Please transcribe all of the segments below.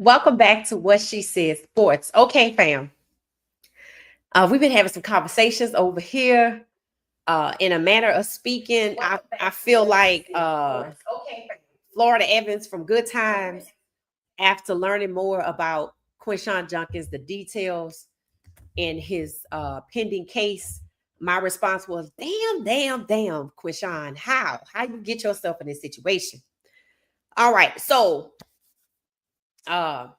Welcome back to What She Said Sports. Okay, fam. We've been having some conversations over here. In a manner of speaking, I feel like Florida Evans from Good Times, after learning more about Quinshon Judkins, the details in his pending case, my response was, damn, Quinshon, how you get yourself in this situation? All right, so uh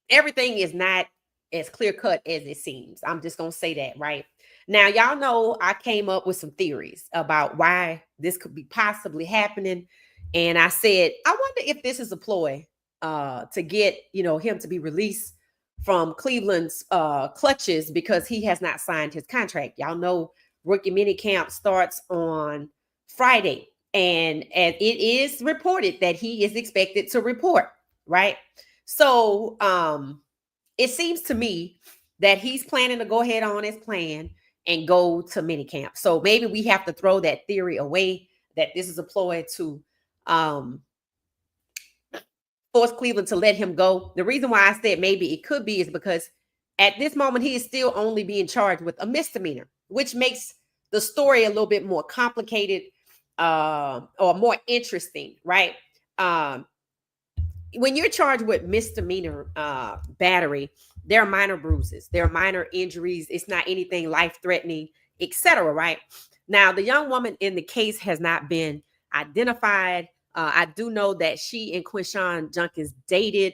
everything is not as clear cut as it seems. I'm just gonna say that right now. Y'all know I came up with some theories about why this could be possibly happening, and I said I wonder if this is a ploy to get him to be released from Cleveland's clutches because he has not signed his contract. Y'all know rookie mini camp starts on Friday, and it is reported that he is expected to report, right? So it seems to me that he's planning to go ahead on his plan and go to minicamp. So maybe we have to throw that theory away that this is a ploy to force Cleveland to let him go. The reason why I said maybe it could be is because at this moment he is still only being charged with a misdemeanor, which makes the story a little bit more complicated or more interesting, right? When you're charged with misdemeanor battery, there are minor bruises, there are minor injuries. It's not anything life-threatening, etc. Right now, the young woman in the case has not been identified. I do know that she and Quinshon Judkins dated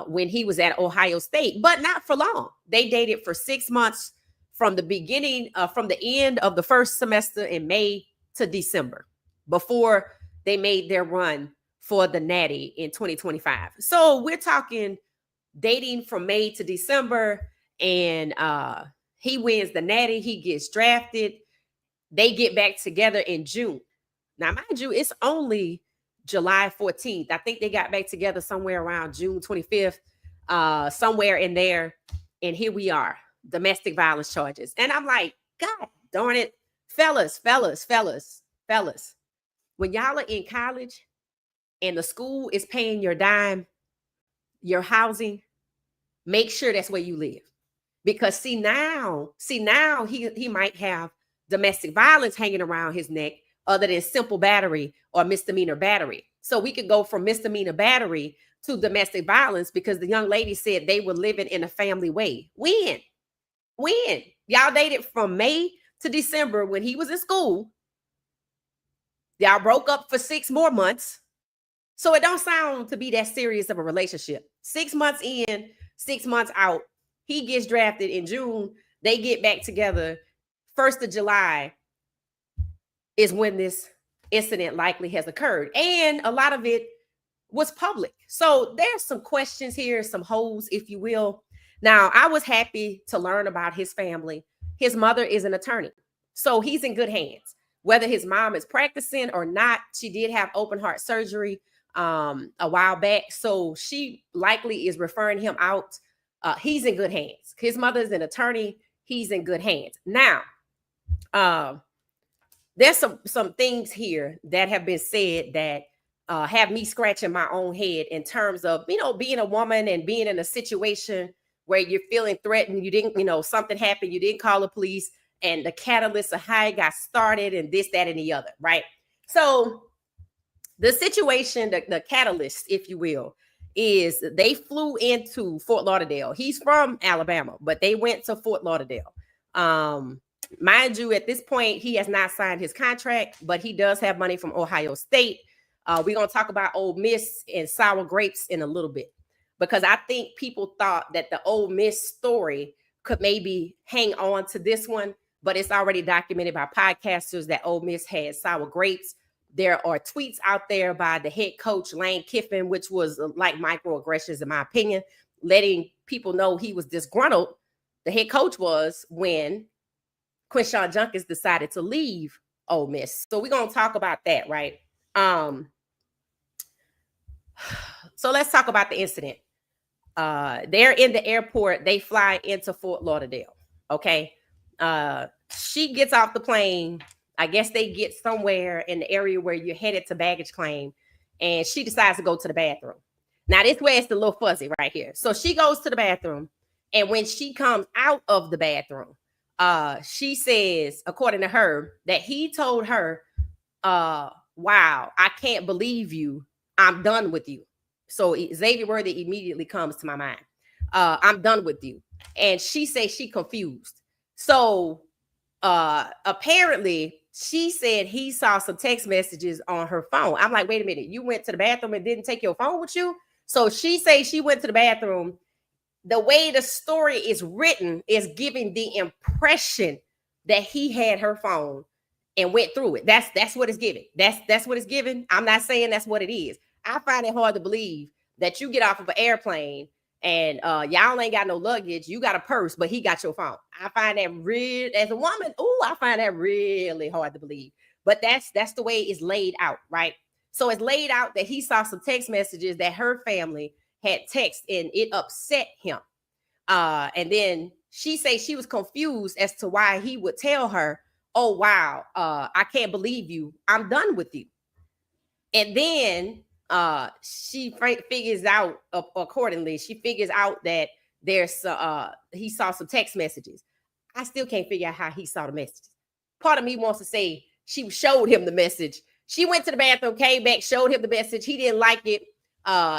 when he was at Ohio State, but not for long. They dated for 6 months from the beginning, from the end of the first semester in May to December, before they made their run for the Natty in 2025. So we're talking dating from May to December, and he wins the Natty. He gets drafted. They get back together in June. Now, mind you, it's only July 14th. I think they got back together somewhere around June 25th, somewhere in there. And here we are, domestic violence charges. And I'm like, God darn it, fellas. When y'all are in college and the school is paying your dime, your housing, make sure that's where you live. Because see now he might have domestic violence hanging around his neck other than simple battery or misdemeanor battery. So we could go from misdemeanor battery to domestic violence because the young lady said they were living in a family way. When? Y'all dated from May to December when he was in school. Y'all broke up for 6 more months. So it don't sound to be that serious of a relationship. 6 months in, 6 months out. He gets drafted in June. They get back together. 1st of July is when this incident likely has occurred. And a lot of it was public. So there's some questions here, some holes, if you will. Now, I was happy to learn about his family. His mother is an attorney. So he's in good hands. Whether his mom is practicing or not, she did have open heart surgery a while back. So she likely is referring him out. He's in good hands. His mother is an attorney. He's in good hands. Now, there's some things here that have been said that have me scratching my own head in terms of, being a woman and being in a situation where you're feeling threatened. You didn't, something happened. You didn't call the police, and the catalyst of how it got started and this, that, and the other, right? So the situation, the catalyst, if you will, is they flew into Fort Lauderdale. He's from Alabama, but they went to Fort Lauderdale. Mind you, at this point, he has not signed his contract, but he does have money from Ohio State. We're going to talk about Ole Miss and sour grapes in a little bit, because I think people thought that the Ole Miss story could maybe hang on to this one, but it's already documented by podcasters that Ole Miss had sour grapes. There are tweets out there by the head coach, Lane Kiffin, which was like microaggressions, in my opinion, letting people know he was disgruntled. The head coach was when Quinshon Judkins decided to leave Ole Miss. So we're going to talk about that, right? So let's talk about the incident. They're in the airport. They fly into Fort Lauderdale. Okay. She gets off the plane. I guess they get somewhere in the area where you're headed to baggage claim. and she decides to go to the bathroom. Now, this way it's a little fuzzy right here. So she goes to the bathroom, and when she comes out of the bathroom, she says, according to her, that he told her, wow, I can't believe you. I'm done with you. So Xavier Worthy immediately comes to my mind. I'm done with you. And she says she confused. So apparently she said he saw some text messages on her phone. I'm like, wait a minute, you went to the bathroom and didn't take your phone with you? So she says she went to the bathroom. The way the story is written is giving the impression that he had her phone and went through it. That's what it's giving. That's what it's giving. I'm not saying that's what it is. I find it hard to believe that you get off of an airplane and y'all ain't got no luggage. You got a purse, but he got your phone. I find that real as a woman. I find that really hard to believe. But that's the way it's laid out, right? So it's laid out that he saw some text messages that her family had text and it upset him. And then she says she was confused as to why he would tell her, oh, wow, I can't believe you. I'm done with you. And then she figures out accordingly. She figures out that there's he saw some text messages. I still can't figure out how he saw the messages. Part of me wants to say she showed him the message. She went to the bathroom, came back, showed him the message. He didn't like it.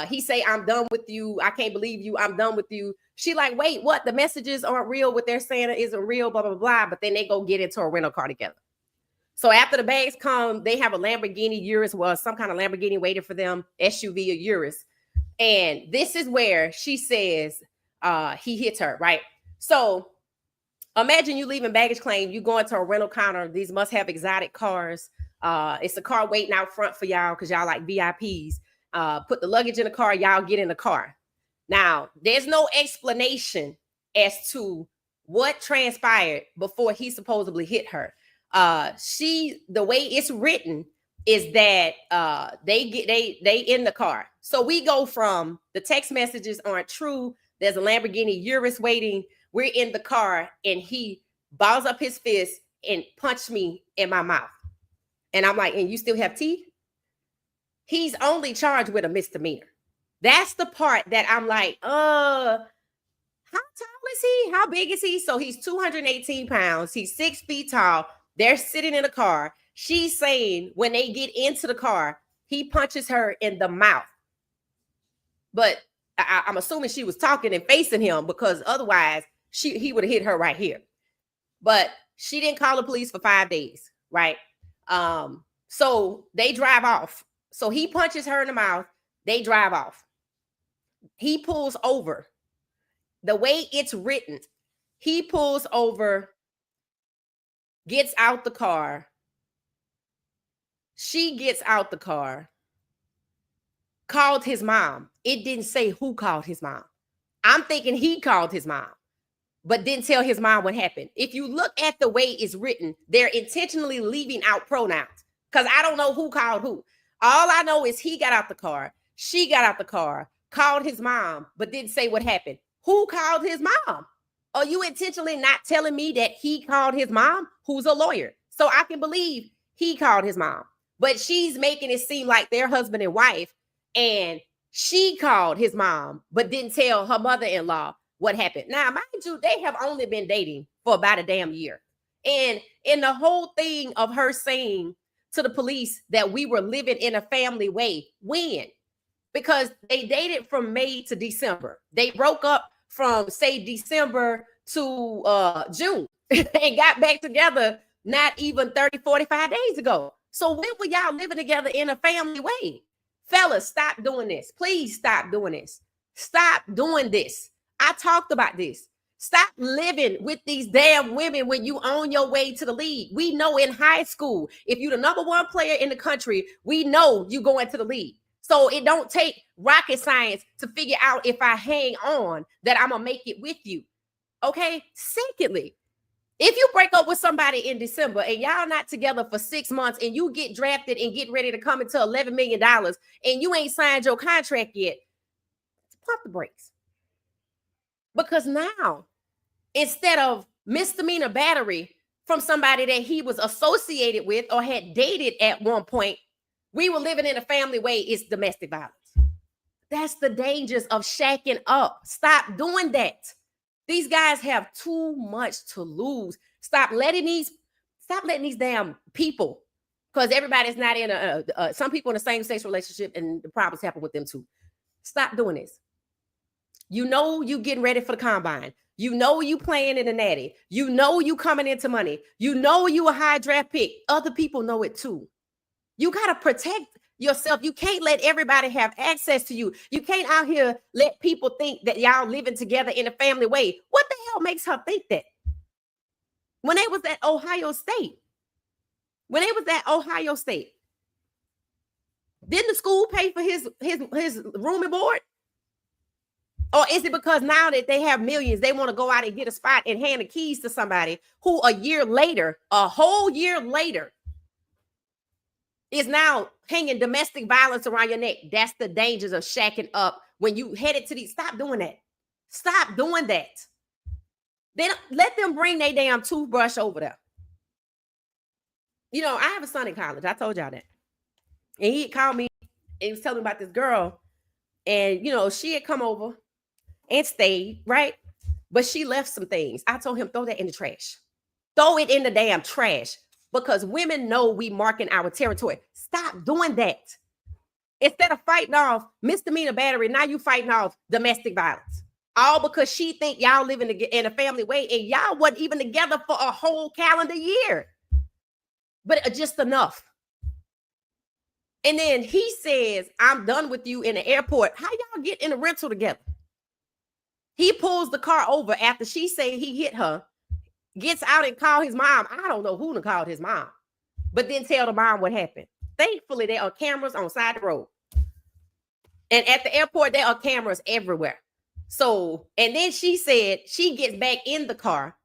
He say, I'm done with you. I can't believe you. I'm done with you. She like, wait, what? The messages aren't real. What they're saying isn't real, blah, blah, blah. But then they go get into a rental car together. So after the bags come, they have a Lamborghini Urus, well, some kind of Lamborghini waiting for them, SUV or Urus. And this is where she says he hits her, right? So imagine you leaving baggage claim, you going to a rental counter. These must have exotic cars. It's a car waiting out front for y'all because y'all like VIPs. Put the luggage in the car, y'all get in the car. Now, there's no explanation as to what transpired before he supposedly hit her. The way it's written is that they in the car. So we go from the text messages aren't true. There's a Lamborghini Urus waiting. We're in the car and he balls up his fist and punched me in my mouth. And I'm like, and you still have teeth? He's only charged with a misdemeanor. That's the part that I'm like, how tall is he? How big is he? So he's 218 pounds. He's 6 feet tall. They're sitting in a car. She's saying when they get into the car, he punches her in the mouth. But I'm assuming she was talking and facing him because otherwise he would have hit her right here. But she didn't call the police for 5 days, right? So they drive off. So he punches her in the mouth. They drive off. He pulls over. The way it's written, he pulls over, gets out the car. She gets out the car, called his mom. It didn't say who called his mom. I'm thinking he called his mom, but didn't tell his mom what happened. If you look at the way it's written, they're intentionally leaving out pronouns because I don't know who called who. All I know is he got out the car. She got out the car, called his mom, but didn't say what happened. Who called his mom? Are you intentionally not telling me that he called his mom, who's a lawyer? So I can believe he called his mom, but she's making it seem like they're husband and wife, and she called his mom, but didn't tell her mother-in-law what happened. Now, mind you, they have only been dating for about a damn year. And in the whole thing of her saying to the police that we were living in a family way, when? Because they dated from May to December. They broke up from, say, December to June and got back together not even 30, 45 days ago. So when were y'all living together in a family way? Fellas, stop doing this. Please stop doing this. Stop doing this. I talked about this. Stop living with these damn women when you on your way to the league. We know in high school, if you're the number one player in the country, we know you go into the league. So it don't take rocket science to figure out if I hang on that I'm going to make it with you. Okay. Secondly, if you break up with somebody in December and y'all not together for 6 months and you get drafted and get ready to come into $11 million and you ain't signed your contract yet, pump the brakes. Because now, instead of misdemeanor battery from somebody that he was associated with or had dated at one point, We were living in a family way. It's domestic violence. That's the dangers of shacking up. Stop doing that. These guys have too much to lose. Stop letting these damn people, because everybody's not in some people in the same sex relationship and the problems happen with them too. Stop doing this. You know you getting ready for the combine. You know you playing in the natty. You know you coming into money. You know you a high draft pick. Other people know it too. You got to protect yourself. You can't let everybody have access to you. You can't out here let people think that y'all living together in a family way. What the hell makes her think that? When they was at Ohio State, didn't the school pay for his room and board? Or is it because now that they have millions, they want to go out and get a spot and hand the keys to somebody who a whole year later, is now hanging domestic violence around your neck? That's the dangers of shacking up when you headed to these. Stop doing that. Stop doing that. Then let them bring their damn toothbrush over there. You know, I have a son in college. I told y'all that. And he called me and was telling me about this girl. And, you know, she had come over and stayed, right? But she left some things. I told him, throw that in the trash. Throw it in the damn trash. Because women know we marking our territory. Stop doing that. Instead of fighting off misdemeanor battery, now you fighting off domestic violence. All because she think y'all living in a family way and y'all wasn't even together for a whole calendar year. But just enough. And then he says, I'm done with you in the airport. How y'all get in a rental together? He pulls the car over after she say he hit her, gets out and call his mom. I don't know who to call his mom, but then tell the mom what happened. Thankfully, there are cameras on side of the road. And at the airport, there are cameras everywhere. So, and then she said she gets back in the car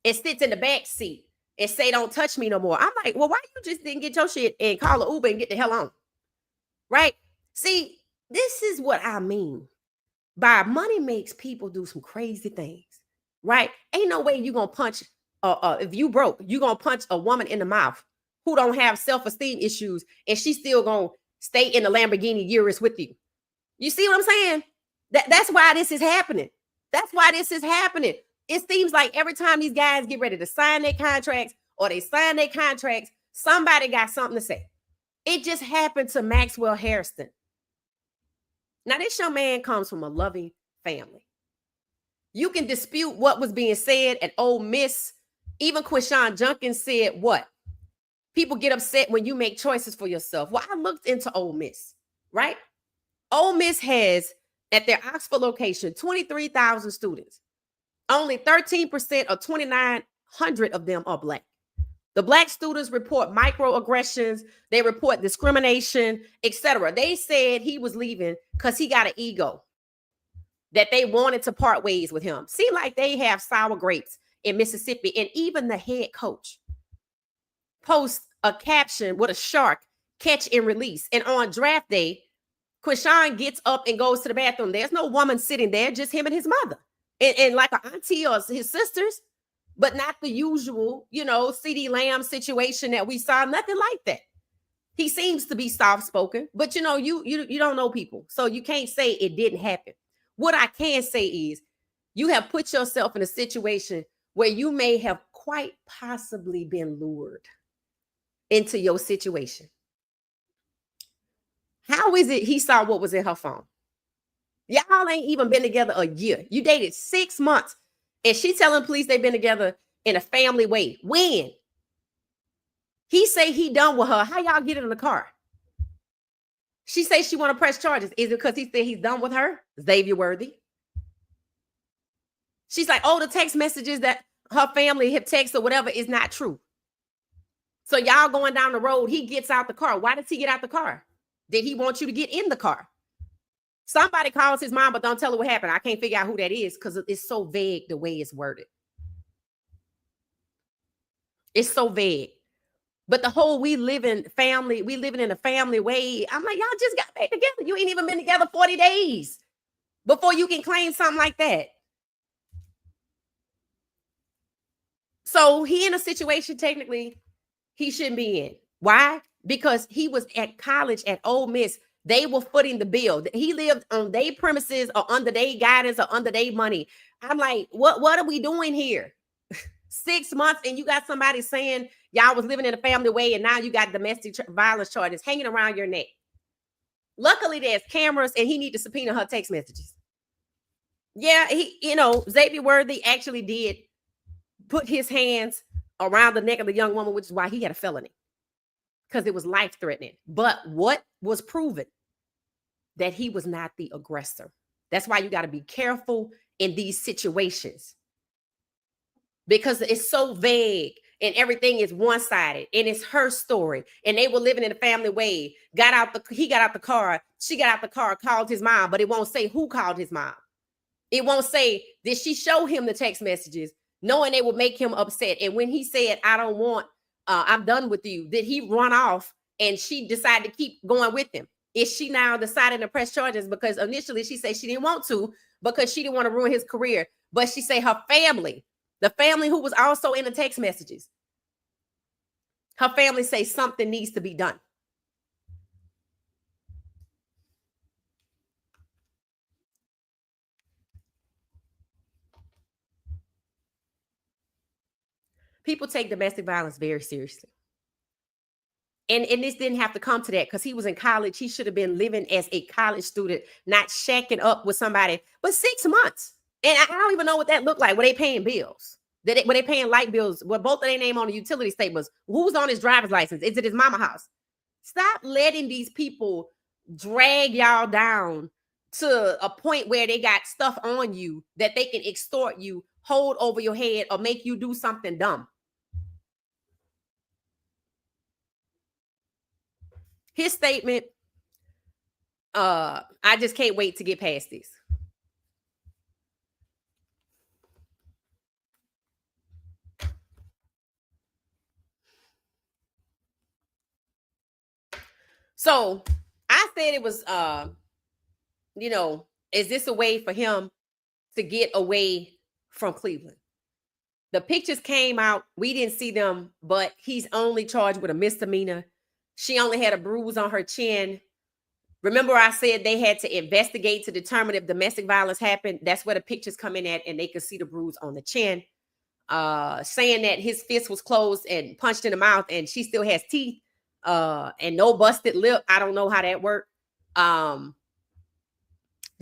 and sits in the back seat and say, don't touch me no more. I'm like, well, why you just didn't get your shit and call an Uber and get the hell on? Right? See, this is what I mean by money makes people do some crazy things, right? Ain't no way you going to punch, if you broke, you going to punch a woman in the mouth who don't have self-esteem issues and she's still going to stay in the Lamborghini Urus with you. You see what I'm saying? That's why this is happening. That's why this is happening. It seems like every time these guys get ready to sign their contracts or they sign their contracts, somebody got something to say. It just happened to Maxwell Hairston. Now, this young man comes from a loving family. You can dispute what was being said at Ole Miss. Even Quinshon Judkins said what? People get upset when you make choices for yourself. Well, I looked into Ole Miss, right? Ole Miss has, at their Oxford location, 23,000 students. Only 13% or 2,900 of them are Black. The Black students report microaggressions, they report discrimination, etc. They said he was leaving because he got an ego, that they wanted to part ways with him. Seem like they have sour grapes in Mississippi. And even the head coach posts a caption with a shark, catch and release. And on draft day, Quinshon gets up and goes to the bathroom. There's no woman sitting there, just him and his mother. And like an auntie or his sisters, but not the usual, C.D. Lamb situation that we saw. Nothing like that. He seems to be soft-spoken, but you don't know people. So you can't say it didn't happen. What I can say is you have put yourself in a situation where you may have quite possibly been lured into your situation. How is it he saw what was in her phone? Y'all ain't even been together a year. You dated 6 months. And she telling police they've been together in a family way. When? He say he done with her. How y'all get in the car? She say she want to press charges. Is it because he said he's done with her? Xavier Worthy. She's like, oh, the text messages that her family have texted or whatever is not true. So y'all going down the road, he gets out the car. Why did he get out the car? Did he want you to get in the car? Somebody calls his mom, but don't tell her what happened. I can't figure out who that is because it's so vague the way it's worded. It's so vague. But the whole we living in a family way. I'm like, y'all just got back together. You ain't even been together 40 days before you can claim something like that. So he in a situation technically he shouldn't be in. Why? because he was at college at Ole Miss. They were footing the bill. He lived on their premises or under their guidance or under their money. I'm like, what are we doing here? 6 months and you got somebody saying y'all was living in a family way and now you got domestic violence charges hanging around your neck. Luckily, there's cameras and he need to subpoena her text messages. Yeah, Xavier Worthy actually did put his hands around the neck of the young woman, which is why he had a felony, because it was life-threatening. But what was proven? That he was not the aggressor. That's why you got to be careful in these situations, because it's so vague and everything is one-sided and it's her story and they were living in a family way. He got out the car, she got out the car, called his mom, but it won't say who called his mom. It won't say, did she show him the text messages, knowing they would make him upset? And when he said, I'm done with you, did he run off and she decided to keep going with him? Is she now deciding to press charges? Because initially she said she didn't want to because she didn't want to ruin his career. But she said her family, the family who was also in the text messages, her family say something needs to be done. People take domestic violence very seriously. And this didn't have to come to that because he was in college. He should have been living as a college student, not shacking up with somebody. But 6 months. And I don't even know what that looked like. Were they paying bills? Were they paying light bills? Were both of their name on the utility statements? Who's on his driver's license? Is it his mama house? Stop letting these people drag y'all down to a point where they got stuff on you that they can extort you, hold over your head, or make you do something dumb. His statement, I just can't wait to get past this. So I said it was, is this a way for him to get away from Cleveland? The pictures came out. We didn't see them, but he's only charged with a misdemeanor. She only had a bruise on her chin. Remember, I said they had to investigate to determine if domestic violence happened. That's where the pictures come in at, and they could see the bruise on the chin. Saying that his fist was closed and punched in the mouth, and she still has teeth, and no busted lip. I don't know how that worked. The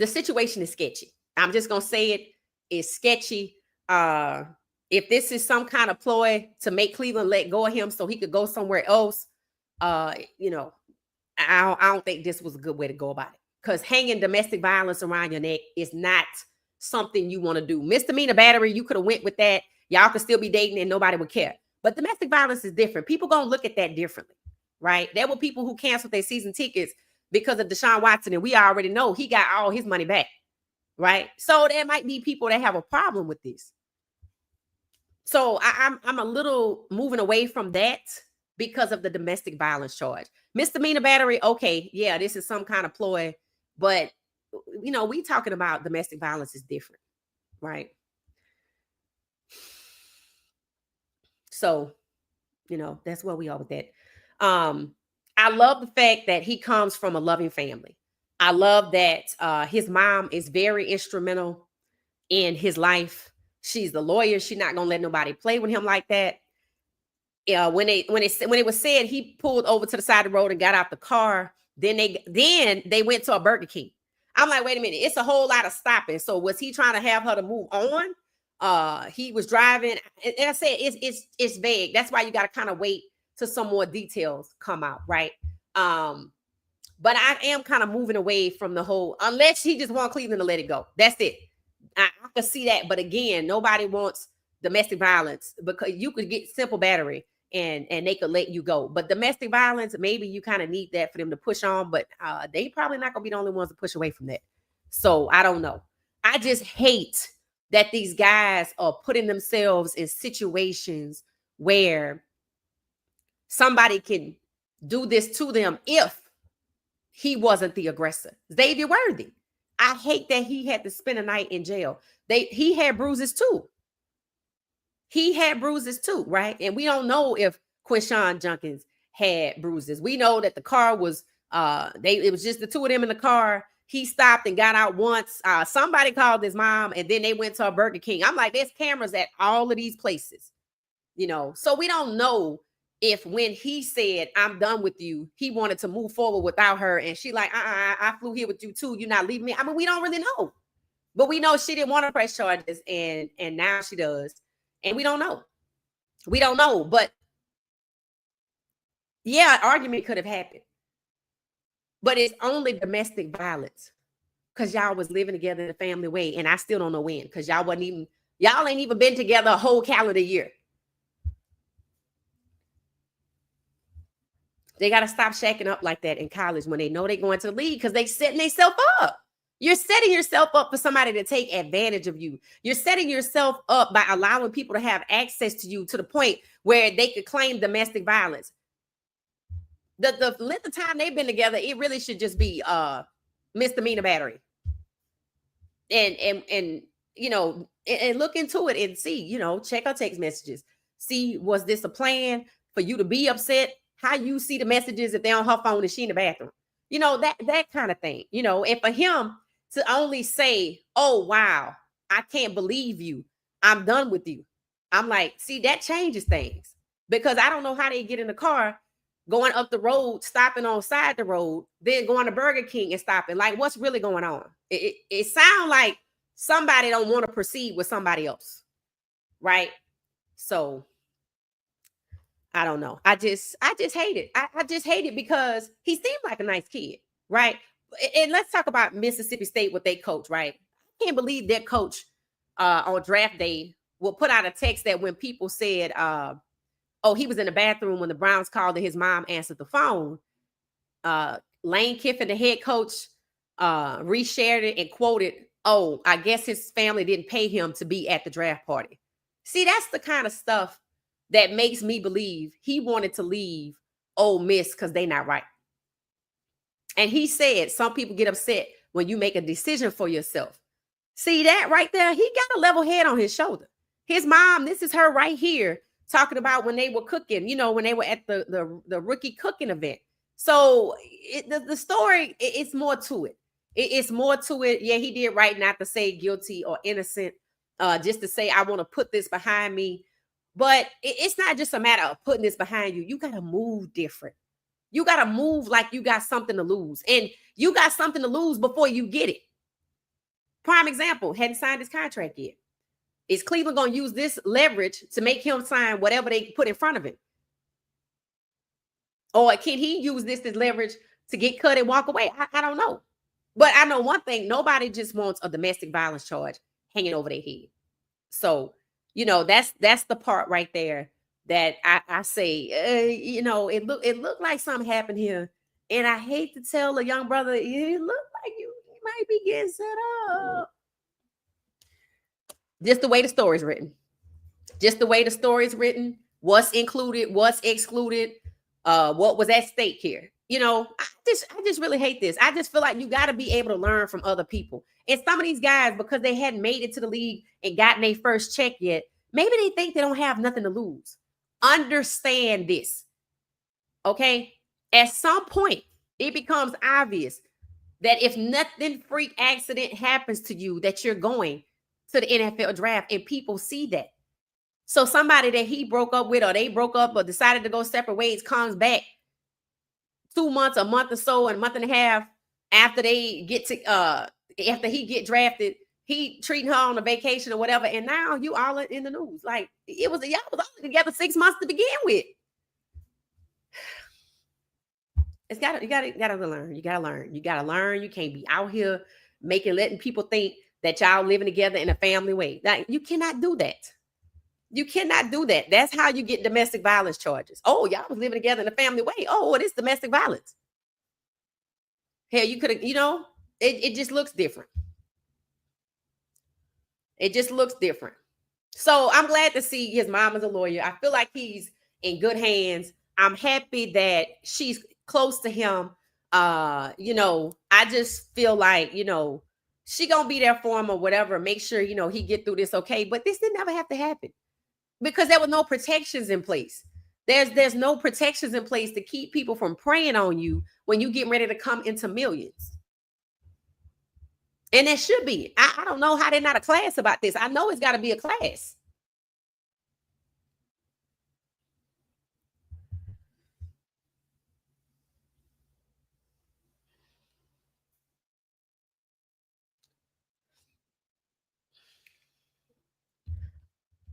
situation is sketchy. I'm just gonna say it is sketchy. If this is some kind of ploy to make Cleveland let go of him so he could go somewhere else, I don't think this was a good way to go about it, because hanging domestic violence around your neck is not something you want to do. Misdemeanor battery, you could have went with that. Y'all could still be dating and nobody would care. But domestic violence is different. People gonna look at that differently, right? There were people who canceled their season tickets because of Deshaun Watson, and we already know he got all his money back, right? So there might be people that have a problem with this. So I'm a little moving away from that because of the domestic violence charge. Misdemeanor battery, okay, yeah, this is some kind of ploy, but we talking about domestic violence is different, right? So, that's where we are with that. I love the fact that he comes from a loving family. I love that his mom is very instrumental in his life. She's the lawyer. She's not gonna let nobody play with him like that. When it was said he pulled over to the side of the road and got out the car, then they went to a Burger King. I'm like, wait a minute, it's a whole lot of stopping. So was he trying to have her to move on? He was driving, and I said it's vague. That's why you got to kind of wait till some more details come out, right? But I am kind of moving away from the whole, unless he just want Cleveland to let it go. That's it. I can see that, but again, nobody wants domestic violence, because you could get simple battery and they could let you go. But domestic violence, maybe you kind of need that for them to push on, but they probably not gonna be the only ones to push away from that. So I don't know. I just hate that these guys are putting themselves in situations where somebody can do this to them if he wasn't the aggressor. Xavier Worthy, I hate that he had to spend a night in jail. He had bruises too. He had bruises too, right? And we don't know if Quinshon Judkins had bruises. We know that the car was it was just the two of them in the car. He stopped and got out once. Somebody called his mom, and then they went to a Burger King. I'm like, there's cameras at all of these places, so we don't know if when he said, I'm done with you, he wanted to move forward without her. And she like, I flew here with you too. You're not leaving me. I mean, we don't really know. But we know she didn't want to press charges, and now she does. And we don't know. We don't know. But yeah, an argument could have happened. But it's only domestic violence because y'all was living together in a family way. And I still don't know when, because y'all ain't even been together a whole calendar year. They got to stop shacking up like that in college when they know they're going to the league, because they setting themselves up. You're setting yourself up for somebody to take advantage of you. You're setting yourself up by allowing people to have access to you to the point where they could claim domestic violence. The length of time they've been together, it really should just be misdemeanor battery. And look into it and see, check her text messages. See, was this a plan for you to be upset? How you see the messages if they're on her phone and she in the bathroom? That kind of thing. And for him to only say, oh, wow, I can't believe you, I'm done with you. I'm like, see, that changes things, because I don't know how they get in the car, going up the road, stopping on side the road, then going to Burger King and stopping. Like, what's really going on? It sounds like somebody don't want to proceed with somebody else, right? So I don't know. I just hate it. I just hate it because he seemed like a nice kid, right? And let's talk about Mississippi State with their coach, right? I can't believe their coach on draft day will put out a text that when people said, he was in the bathroom when the Browns called and his mom answered the phone. Lane Kiffin, the head coach, reshared it and quoted, oh, I guess his family didn't pay him to be at the draft party. See, that's the kind of stuff that makes me believe he wanted to leave Ole Miss because they're not right. And he said some people get upset when you make a decision for yourself. See that right there? He got a level head on his shoulder. His mom, this is her right here, talking about when they were cooking, when they were at the rookie cooking event. So the story, it's more to it. It's more to it. Yeah, he did right not to say guilty or innocent, just to say, I want to put this behind me. But it's not just a matter of putting this behind you. You got to move different. You got to move like you got something to lose. And you got something to lose before you get it. Prime example, hadn't signed his contract yet. Is Cleveland going to use this leverage to make him sign whatever they put in front of him? Or can he use this as leverage to get cut and walk away? I don't know. But I know one thing, nobody just wants a domestic violence charge hanging over their head. So, that's the part right there that I say, it looked like something happened here. And I hate to tell a young brother, it looked like you might be getting set up. Just the way the story's written. Just the way the story's written. What's included, what's excluded, what was at stake here. I just really hate this. I just feel like you got to be able to learn from other people. And some of these guys, because they hadn't made it to the league and gotten their first check yet, maybe they think they don't have nothing to lose. Understand this. Okay? At some point, it becomes obvious that if nothing freak accident happens to you, that you're going to the NFL draft, and people see that. So somebody that he broke up with, or they broke up or decided to go separate ways, comes back 2 months, a month or so, and a month and a half after they get to after he get drafted, he treating her on a vacation or whatever, and now you all in the news. Like y'all was only together 6 months to begin with. You gotta learn. You gotta learn. You can't be out here letting people think that y'all living together in a family way. Like, you cannot do that. You cannot do that. That's how you get domestic violence charges. Oh, y'all was living together in a family way. Oh, it is domestic violence. Hell, you could have, it just looks different. It just looks different. So I'm glad to see his mom is a lawyer. I feel like he's in good hands. I'm happy that she's close to him. I just feel like, she gonna be there for him or whatever. Make sure, he get through this okay. But this didn't ever have to happen because there were no protections in place. There's no protections in place to keep people from preying on you when you get ready to come into millions. And there should be. I don't know how they're not a class about this. I know it's got to be a class.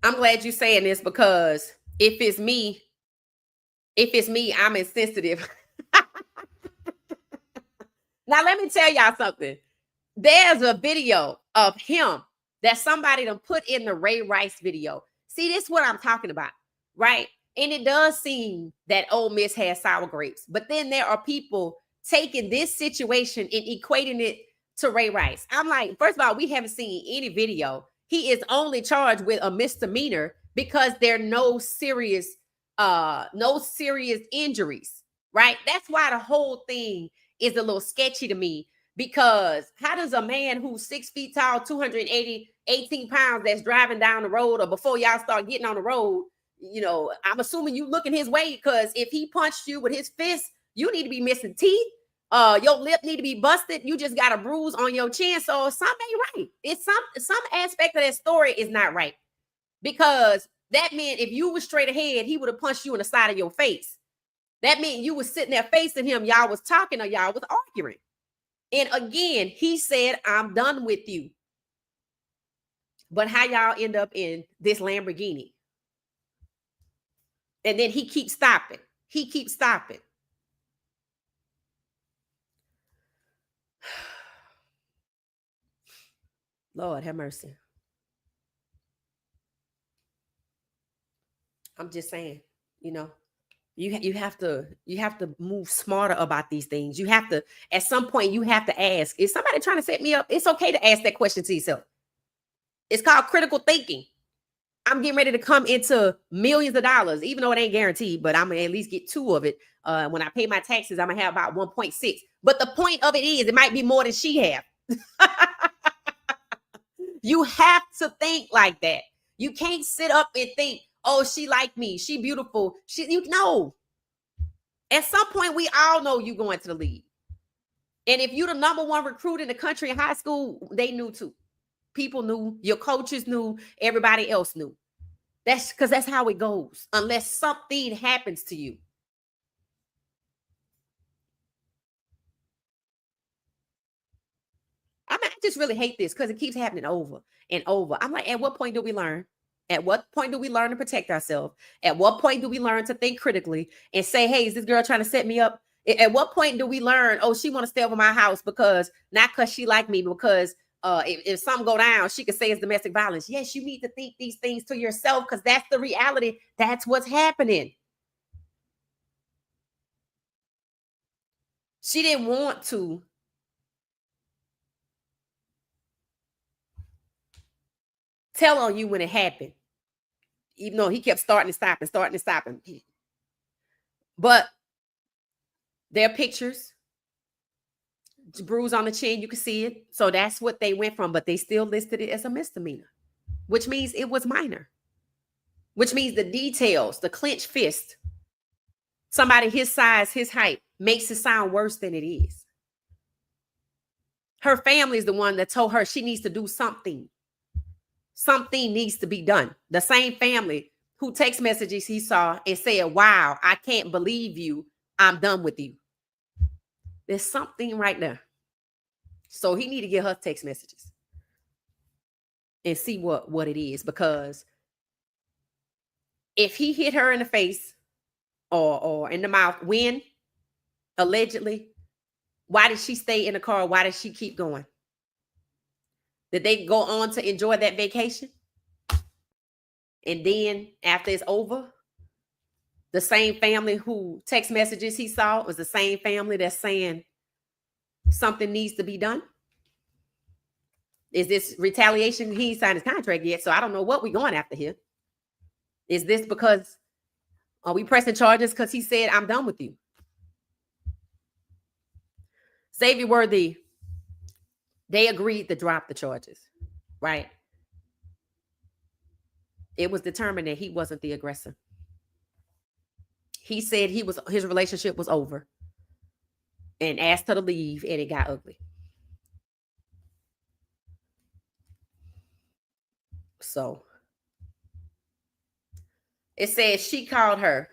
I'm glad you're saying this because if it's me, I'm insensitive. Now, let me tell y'all something. There's a video of him that somebody done put in the Ray Rice video. See, this is what I'm talking about, right? And it does seem that Ole Miss has sour grapes, but then there are people taking this situation and equating it to Ray Rice. I'm like, first of all, we haven't seen any video. He is only charged with a misdemeanor because there are no serious injuries, right? That's why the whole thing is a little sketchy to me. Because how does a man who's 6 feet tall, 18 pounds, that's driving down the road, or before y'all start getting on the road, I'm assuming you looking his way, because if he punched you with his fist, you need to be missing teeth. Your lip need to be busted. You just got a bruise on your chin. So something ain't right. It's some aspect of that story is not right. Because that meant if you were straight ahead, he would have punched you in the side of your face. That meant you was sitting there facing him. Y'all was talking or y'all was arguing. And again, he said, I'm done with you. But how y'all end up in this Lamborghini? And then he keeps stopping. He keeps stopping. Lord have mercy. I'm just saying, you have to move smarter about these things. You have to, at some point, you have to ask, is somebody trying to set me up? It's okay to ask that question to yourself. It's called critical thinking. I'm getting ready to come into millions of dollars, even though it ain't guaranteed, but I'm gonna at least get 2 of it. When I pay my taxes, I'm gonna have about 1.6. But the point of it is, it might be more than she have. You have to think like that. You can't sit up and think, oh, she like me, she beautiful. You know. At some point, we all know you going to the league. And if you're the number 1 recruit in the country in high school, they knew too. People knew, your coaches knew, everybody else knew. That's because that's how it goes, unless something happens to you. I just really hate this because it keeps happening over and over. I'm like, at what point do we learn? At what point do we learn to protect ourselves? At what point do we learn to think critically and say, hey, is this girl trying to set me up? At what point do we learn, oh, she want to stay over my house because not because she like me, because if something go down, she could say it's domestic violence. Yes, you need to think these things to yourself because that's the reality. That's what's happening. She didn't want to tell on you when it happened, even though he kept starting and stopping. But there are pictures, bruise on the chin, you can see it. So that's what they went from, but they still listed it as a misdemeanor, which means it was minor, which means the details, the clenched fist, somebody his size, his height, makes it sound worse than it is. Her family is the one that told her she needs to do something. Something needs to be done. The same family who text messages he saw and said, wow, I can't believe you. I'm done with you. There's something right there. So he need to get her text messages and see what it is. Because if he hit her in the face or in the mouth, when allegedly, why did she stay in the car? Why did she keep going? Did they go on to enjoy that vacation? And then after it's over, the same family who text messages he saw was the same family that's saying something needs to be done. Is this retaliation? He ain't signed his contract yet, so I don't know what we're going after here. Is this because are we pressing charges because he said, I'm done with you? Xavier Worthy, they agreed to drop the charges, right? It was determined that he wasn't the aggressor. he said his relationship was over and asked her to leave, and it got ugly. So it says she called her.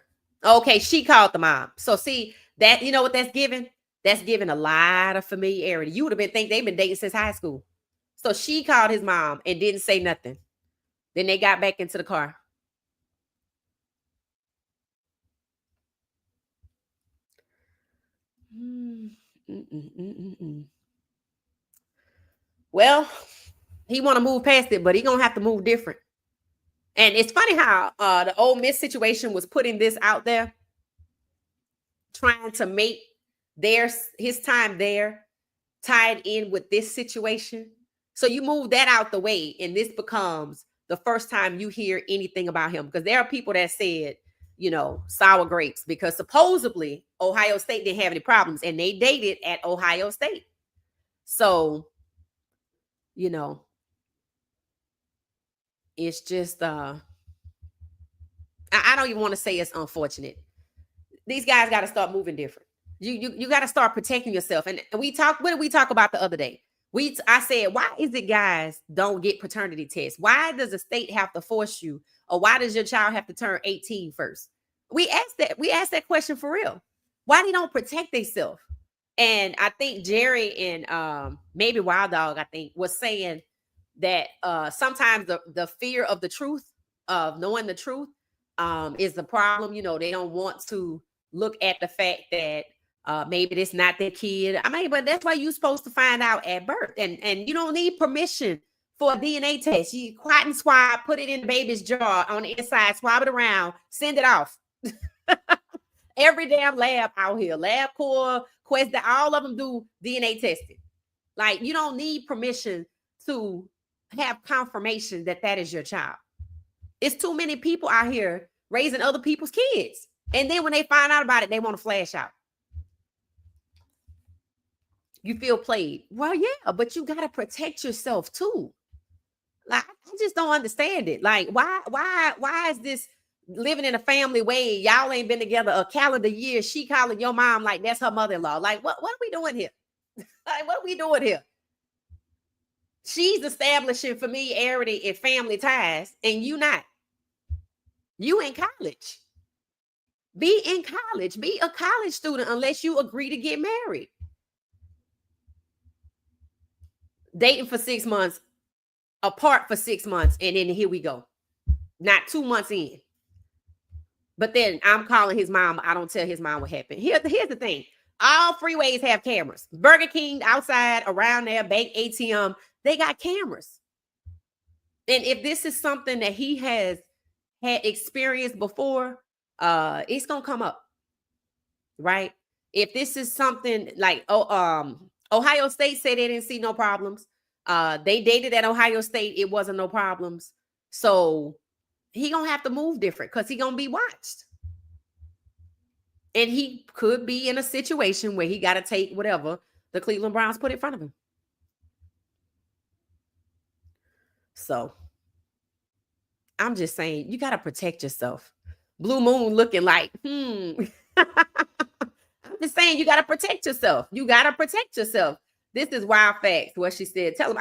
Okay, she called the mom. So see that, you know what that's giving? That's giving a lot of familiarity. You would have been think they've been dating since high school. So she called his mom and didn't say nothing. Then they got back into the car. Well, he want to move past it, but he gonna have to move different. And it's funny how the Ole Miss situation was putting this out there, trying to make his time there tied in with this situation. So you move that out the way, and this becomes the first time you hear anything about him. Because there are people that said, sour grapes, because supposedly Ohio State didn't have any problems, and they dated at Ohio State. So, it's just I don't even want to say it's unfortunate. These guys got to start moving different. You got to start protecting yourself. And what did we talk about the other day? I said, why is it guys don't get paternity tests? Why does the state have to force you? Or why does your child have to turn 18 first? We asked that question for real. Why they don't protect themselves? And I think Jerry and maybe Wild Dog, I think, was saying that sometimes the fear of the truth, of knowing the truth, is the problem. They don't want to look at the fact that maybe it's not their kid. I mean, but that's why you're supposed to find out at birth. And you don't need permission for a DNA test. You quiet and swab, put it in the baby's jar on the inside, swab it around, send it off. Every damn lab out here, LabCorp, Quest, all of them do DNA testing. Like, you don't need permission to have confirmation that is your child. It's too many people out here raising other people's kids. And then when they find out about it, they want to flash out. You feel played. Well, yeah, but you got to protect yourself too. Like, I just don't understand it. Like, why is this living in a family way? Y'all ain't been together a calendar year. She calling your mom like that's her mother-in-law. Like, what are we doing here? Like, what are we doing here? She's establishing familiarity and family ties, and you not. You in college. Be in college. Be a college student unless you agree to get married. Dating for 6 months, apart for 6 months, and then here we go. Not 2 months in. But then I'm calling his mom. I don't tell his mom what happened. Here's the thing. All freeways have cameras. Burger King, outside, around there, bank, ATM, they got cameras. And if this is something that he has had experienced before, it's gonna come up, right? If this is something like Ohio State said they didn't see no problems. They dated at Ohio State, it wasn't no problems. So he gonna have to move different because he gonna be watched. And he could be in a situation where he got to take whatever the Cleveland Browns put in front of him. So I'm just saying, you got to protect yourself. Blue Moon looking like, I'm just saying, you got to protect yourself. You got to protect yourself. This is Wild Facts, what she said. Tell him,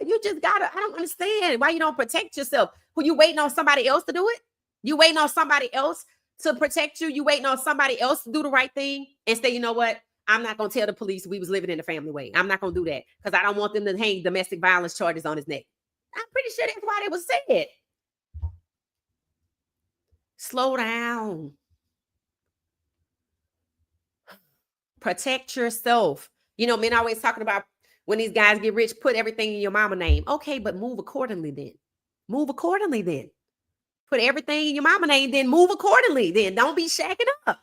you just got to, I don't understand why you don't protect yourself. Were you waiting on somebody else to do it? You waiting on somebody else to protect you? You waiting on somebody else to do the right thing and say, you know what? I'm not going to tell the police we was living in the family way. I'm not going to do that because I don't want them to hang domestic violence charges on his neck. I'm pretty sure that's why they was said. Slow down. Protect yourself. Men always talking about when these guys get rich, put everything in your mama name. Okay, but move accordingly then. Move accordingly then. Put everything in your mama name, then move accordingly. Then don't be shacking up.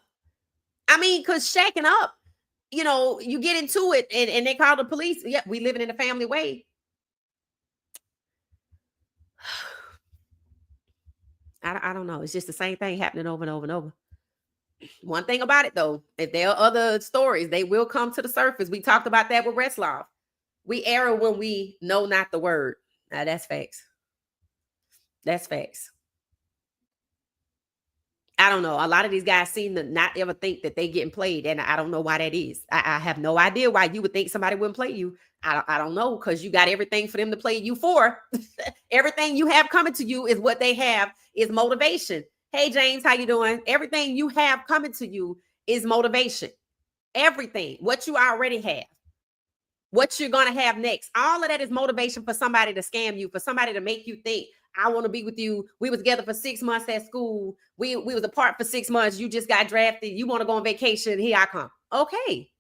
Because shacking up, you get into it and they call the police. Yeah, we living in a family way. I don't know. It's just the same thing happening over and over and over. One thing about it, though, if there are other stories, they will come to the surface. We talked about that with Retzlaff. We err when we know not the word. Now, that's facts. That's facts. I don't know. A lot of these guys seem to not ever think that they getting played, and I don't know why that is. I have no idea why you would think somebody wouldn't play you. I don't know, because you got everything for them to play you for. Everything you have coming to you is what they have is motivation. Hey James, how you doing? Everything you have coming to you is motivation. Everything, what you already have, what you're going to have next, all of that is motivation for somebody to scam you, for somebody to make you think, I want to be with you. We were together for 6 months at school. We was apart for 6 months. You just got drafted. You want to go on vacation. Here I come. Okay.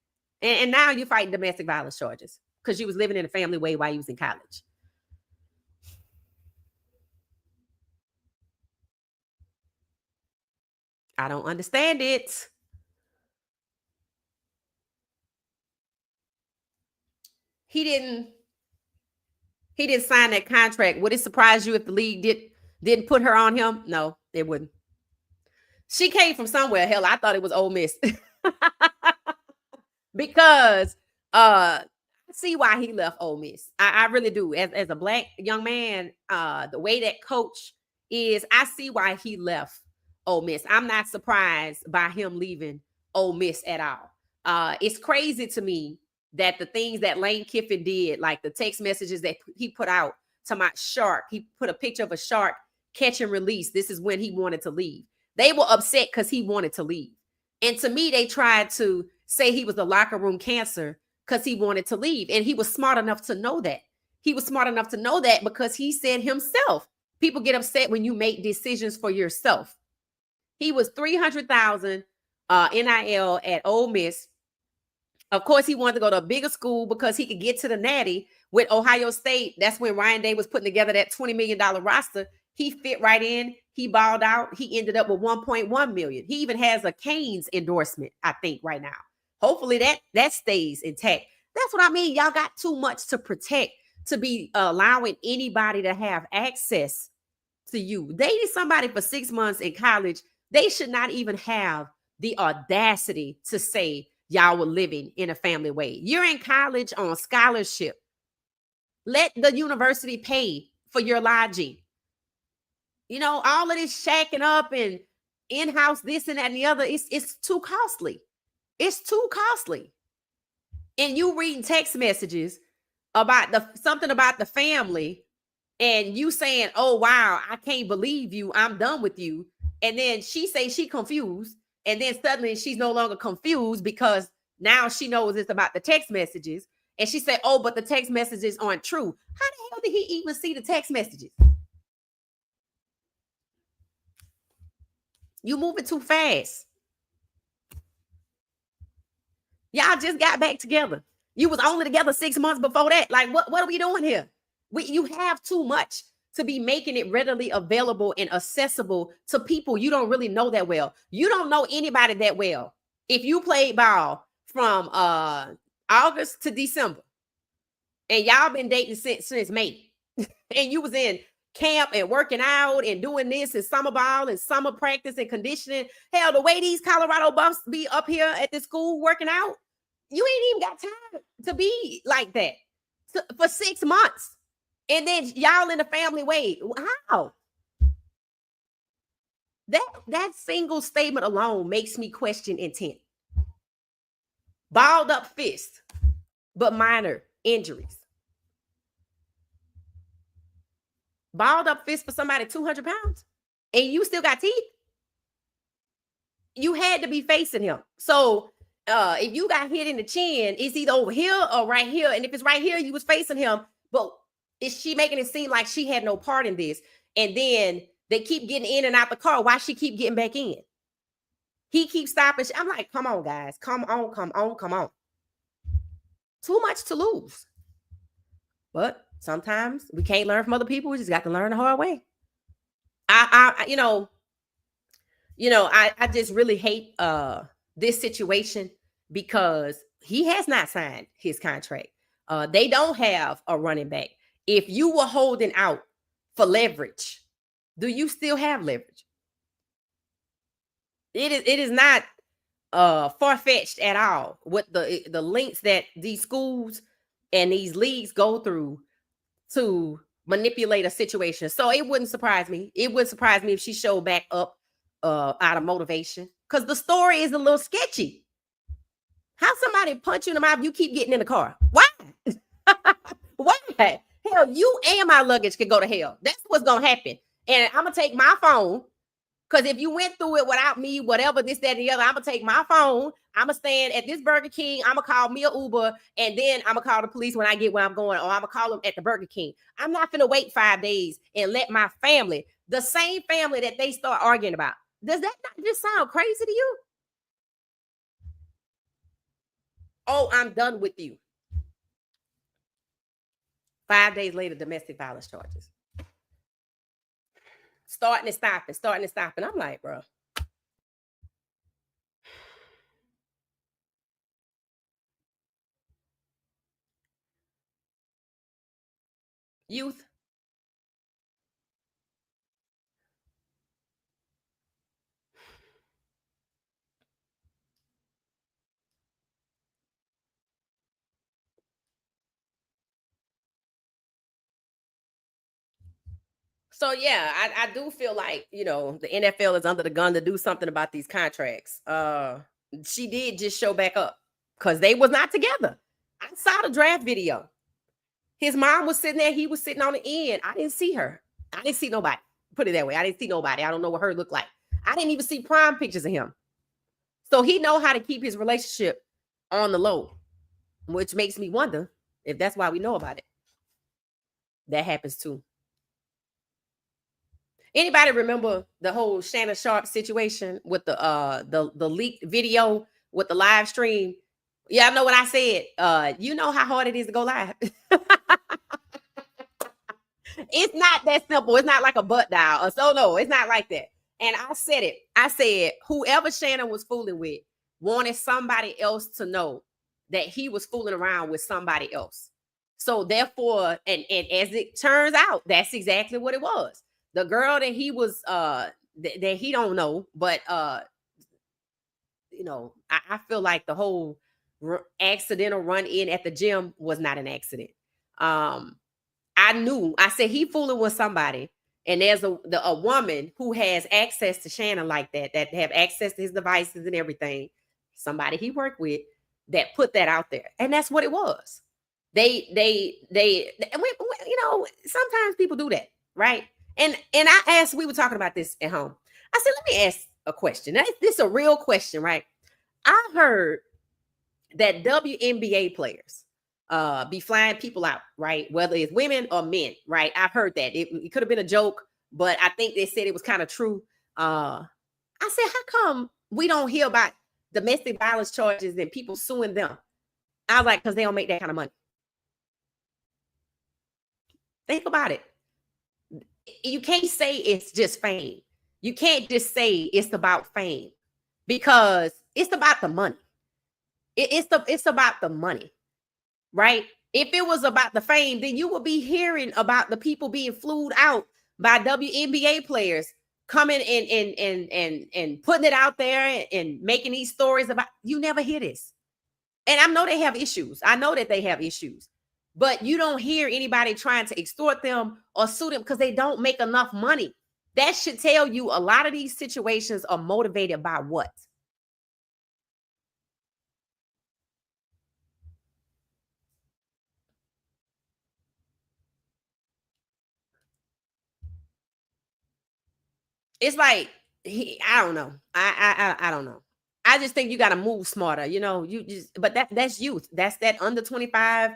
And now you're fighting domestic violence charges because you was living in a family way while you was in college. I don't understand it. He didn't sign that contract. Would it surprise you if the league didn't put her on him? No, it wouldn't. She came from somewhere. Hell, I thought it was Ole Miss. Because I see why he left Ole Miss. I really do. As a black young man, the way that coach is, I see why he left Ole Miss. I'm not surprised by him leaving Ole Miss at all. It's crazy to me that the things that Lane Kiffin did, like the text messages that he put out to my shark, he put a picture of a shark catch and release. This is when he wanted to leave. They were upset because he wanted to leave. And to me, they tried to say he was a locker room cancer because he wanted to leave. And he was smart enough to know that. He was smart enough to know that because he said himself, people get upset when you make decisions for yourself. He was 300,000 NIL at Ole Miss. Of course, he wanted to go to a bigger school because he could get to the Natty with Ohio State. That's when Ryan Day was putting together that $20 million roster. He fit right in. He balled out. He ended up with 1.1 million. He even has a Canes endorsement, I think, right now. Hopefully that stays intact. That's what I mean. Y'all got too much to protect to be allowing anybody to have access to you. Dating somebody for 6 months in college, they should not even have the audacity to say y'all were living in a family way. You're in college on scholarship. Let the university pay for your lodging. You know, all of this shacking up and in-house this and that and the other, it's too costly. It's too costly. And you reading text messages about something about the family and you saying, oh, wow, I can't believe you. I'm done with you. And then she say she confused. And then suddenly she's no longer confused because now she knows it's about the text messages. And she said, oh, but the text messages aren't true. How the hell did he even see the text messages? You moving too fast. Y'all just got back together. You was only together 6 months before that. Like, what are we doing here? You have too much to be making it readily available and accessible to people you don't really know that well. You don't know anybody that well. If you played ball from August to December and y'all been dating since May and you was in camp and working out and doing this and summer ball and summer practice and conditioning. Hell, the way these Colorado buffs be up here at the school working out, you ain't even got time to be like that for 6 months. And then y'all in the family way. How? That single statement alone makes me question intent. Balled up fist, but minor injuries. Balled up fist for somebody 200 pounds and you still got teeth. You had to be facing him. So if you got hit in the chin, it's either over here or right here. And if it's right here, you was facing him. But is she making it seem like she had no part in this? And then they keep getting in and out the car. Why she keep getting back in? He keeps stopping. I'm like, come on, guys. Come on. Too much to lose. But sometimes we can't learn from other people. We just got to learn the hard way. I just really hate this situation because he has not signed his contract. They don't have a running back. If you were holding out for leverage, do you still have leverage? It is not far-fetched at all what the links that these schools and these leagues go through to manipulate a situation. So it wouldn't surprise me. It would surprise me if she showed back up out of motivation, because the story is a little sketchy. How somebody punch you in the mouth, you keep getting in the car? Why? Why? Hell, you and my luggage could go to hell. That's what's gonna happen. And I'm gonna take my phone, because if you went through it without me, whatever, this, that, and the other, I'm gonna take my phone. I'm gonna stand at this Burger King. I'm gonna call me a Uber, and then I'm gonna call the police when I get where I'm going, or I'm gonna call them at the Burger King. I'm not gonna wait 5 days and let my family, the same family that they start arguing about. Does that not just sound crazy to you? Oh, I'm done with you. 5 days later, domestic violence charges. Starting and stopping, starting and stopping. I'm like, bro. Youth. So yeah, I do feel like, the NFL is under the gun to do something about these contracts. She did just show back up because they was not together. I saw the draft video. His mom was sitting there, he was sitting on the end. I didn't see her. I didn't see nobody. Put it that way. I didn't see nobody. I don't know what her looked like. I didn't even see prime pictures of him. So he know how to keep his relationship on the low, which makes me wonder if that's why we know about it. That happens too. Anybody remember the whole Shannon Sharp situation with the leaked video with the live stream? Yeah, I know what I said. You know how hard it is to go live. It's not that simple. It's not like a butt dial. So no, it's not like that. And I said it. I said whoever Shannon was fooling with wanted somebody else to know that he was fooling around with somebody else. So therefore, and as it turns out, that's exactly what it was. The girl that he was that he don't know, but I feel like the whole accidental run in at the gym was not an accident. I knew. I said he fooling with somebody, and there's a woman who has access to Shannon like that have access to his devices and everything. Somebody he worked with that put that out there, and that's what it was. And sometimes people do that, right? And I asked, we were talking about this at home. I said, let me ask a question. This is a real question, right? I heard that WNBA players be flying people out, right? Whether it's women or men, right? I've heard that. It could have been a joke, but I think they said it was kind of true. I said, how come we don't hear about domestic violence charges and people suing them? I was like, because they don't make that kind of money. Think about it. You can't say it's just fame. You can't just say it's about fame, because it's about the money. It's about the money, right? If it was about the fame, then you would be hearing about the people being flued out by WNBA players coming and putting it out there and making these stories about. You never hear this. And I know they have issues. I know that they have issues. But you don't hear anybody trying to extort them or sue them because they don't make enough money. That should tell you a lot of these situations are motivated by what? It's like I don't know. I don't know. I just think you got to move smarter. You just, but that's youth. That's that under 25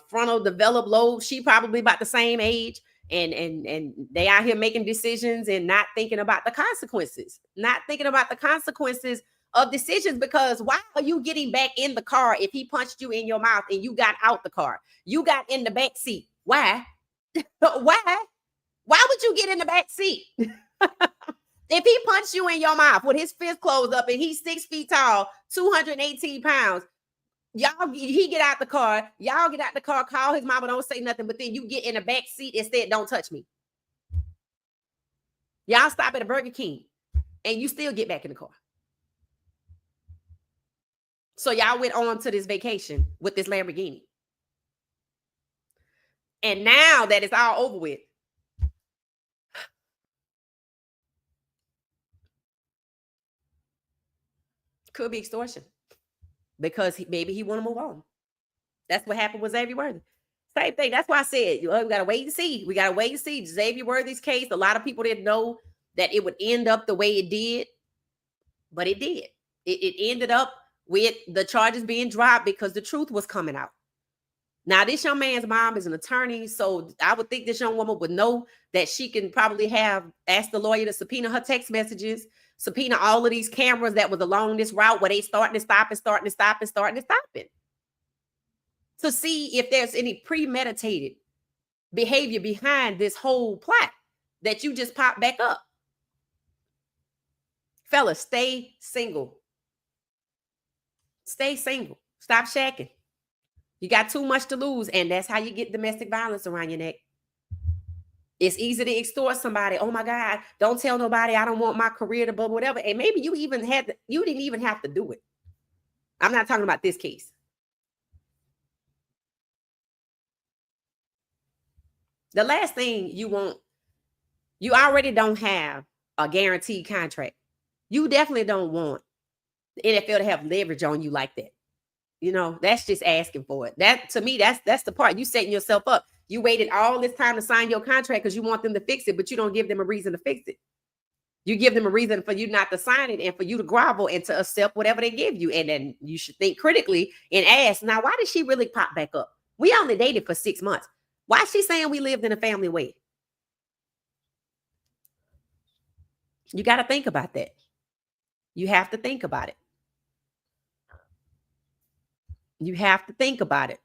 frontal developed lobe. She probably about the same age, and they out here making decisions and not thinking about the consequences. Not thinking about the consequences of decisions, because why are you getting back in the car if he punched you in your mouth and you got out the car? You got in the back seat. Why? Why? Why would you get in the back seat? If he punched you in your mouth with his fist closed up and he's 6 feet tall, 218 pounds, he get out the car, y'all get out the car, call his mama, don't say nothing, but then you get in the back seat and said, don't touch me. Y'all stop at a Burger King and you still get back in the car. So y'all went on to this vacation with this Lamborghini. And now that it's all over with, Could be extortion because maybe he want to move on. That's what happened with Xavier Worthy. Same thing. That's why I said we got to wait and see. We got to wait and see. Xavier Worthy's case, a lot of people didn't know that it would end up the way it did, but it did. It ended up with the charges being dropped because the truth was coming out. Now, this young man's mom is an attorney, so I would think this young woman would know that she can probably ask the lawyer to subpoena her text messages, subpoena all of these cameras that was along this route where they starting to stop and starting to stop and starting to stop it, to see if there's any premeditated behavior behind this whole plot that you just popped back up. Fellas, stay single. Stay single. Stop shacking. You got too much to lose, and that's how you get domestic violence around your neck. It's easy to extort somebody. Oh my God, don't tell nobody. I don't want my career to bubble, whatever. And maybe you didn't even have to do it. I'm not talking about this case. The last thing you want, you already don't have a guaranteed contract. You definitely don't want the NFL to have leverage on you like that. You know, that's just asking for it. That, to me, that's the part. You setting yourself up. You waited all this time to sign your contract because you want them to fix it, but you don't give them a reason to fix it. You give them a reason for you not to sign it and for you to grovel and to accept whatever they give you. And then you should think critically and ask, now, why did she really pop back up? We only dated for 6 months. Why is she saying we lived in a family way? You got to think about that. You have to think about it. You have to think about it.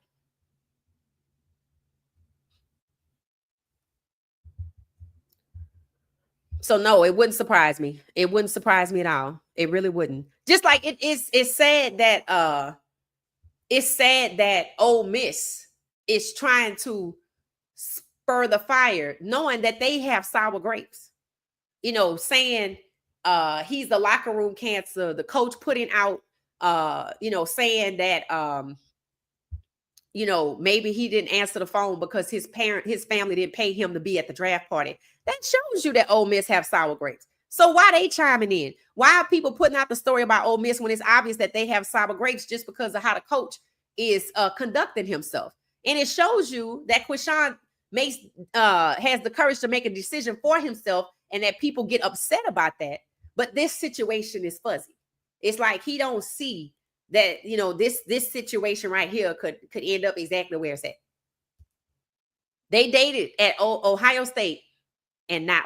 So no, it wouldn't surprise me. It wouldn't surprise me at all. It really wouldn't. Just like it's sad that Ole Miss is trying to spur the fire, knowing that they have sour grapes. You know, saying he's the locker room cancer, the coach putting out saying that maybe he didn't answer the phone because his family didn't pay him to be at the draft party. That shows you that Ole Miss have sour grapes. So why they chiming in? Why are people putting out the story about Ole Miss when it's obvious that they have sour grapes just because of how the coach is conducting himself? And it shows you that Quinshon has the courage to make a decision for himself, and that people get upset about that. But this situation is fuzzy. It's like he don't see that, this situation right here could end up exactly where it's at. They dated at Ohio State, and not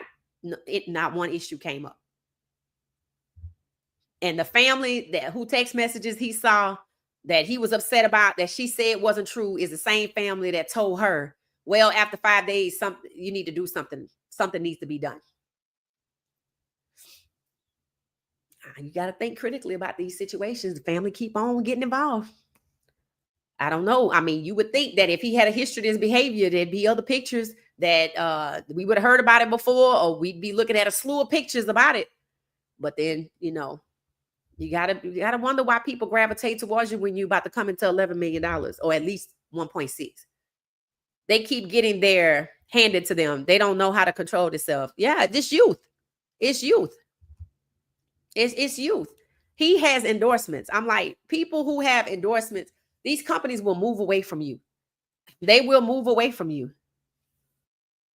one issue came up. And the family who text messages he saw that he was upset about, that she said wasn't true, is the same family that told her, well, after 5 days, you need to do something. Something needs to be done. You got to think critically about these situations. The family keep on getting involved. I don't know. I mean, you would think that if he had a history of this behavior, there'd be other pictures that we would have heard about it before, or we'd be looking at a slew of pictures about it. But then, you gotta wonder why people gravitate towards you when you're about to come into $11 million, or at least 1.6. They keep getting their handed to them. They don't know how to control themselves. Yeah, this youth. It's youth. It's youth. He has endorsements. I'm like, people who have endorsements, these companies will move away from you. They will move away from you.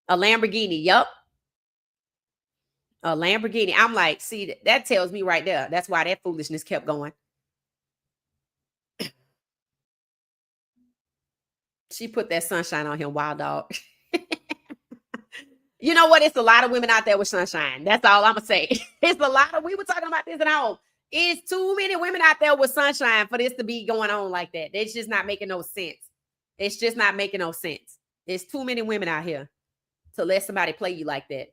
A Lamborghini. Yup. A Lamborghini. I'm like, see, that tells me right there. That's why that foolishness kept going. She put that sunshine on him, wild dog. You know what? It's a lot of women out there with sunshine. That's all I'm going to say. It's a lot of, we were talking about this at home. It's too many women out there with sunshine for this to be going on like that. It's just not making no sense. It's just not making no sense. There's too many women out here to let somebody play you like that.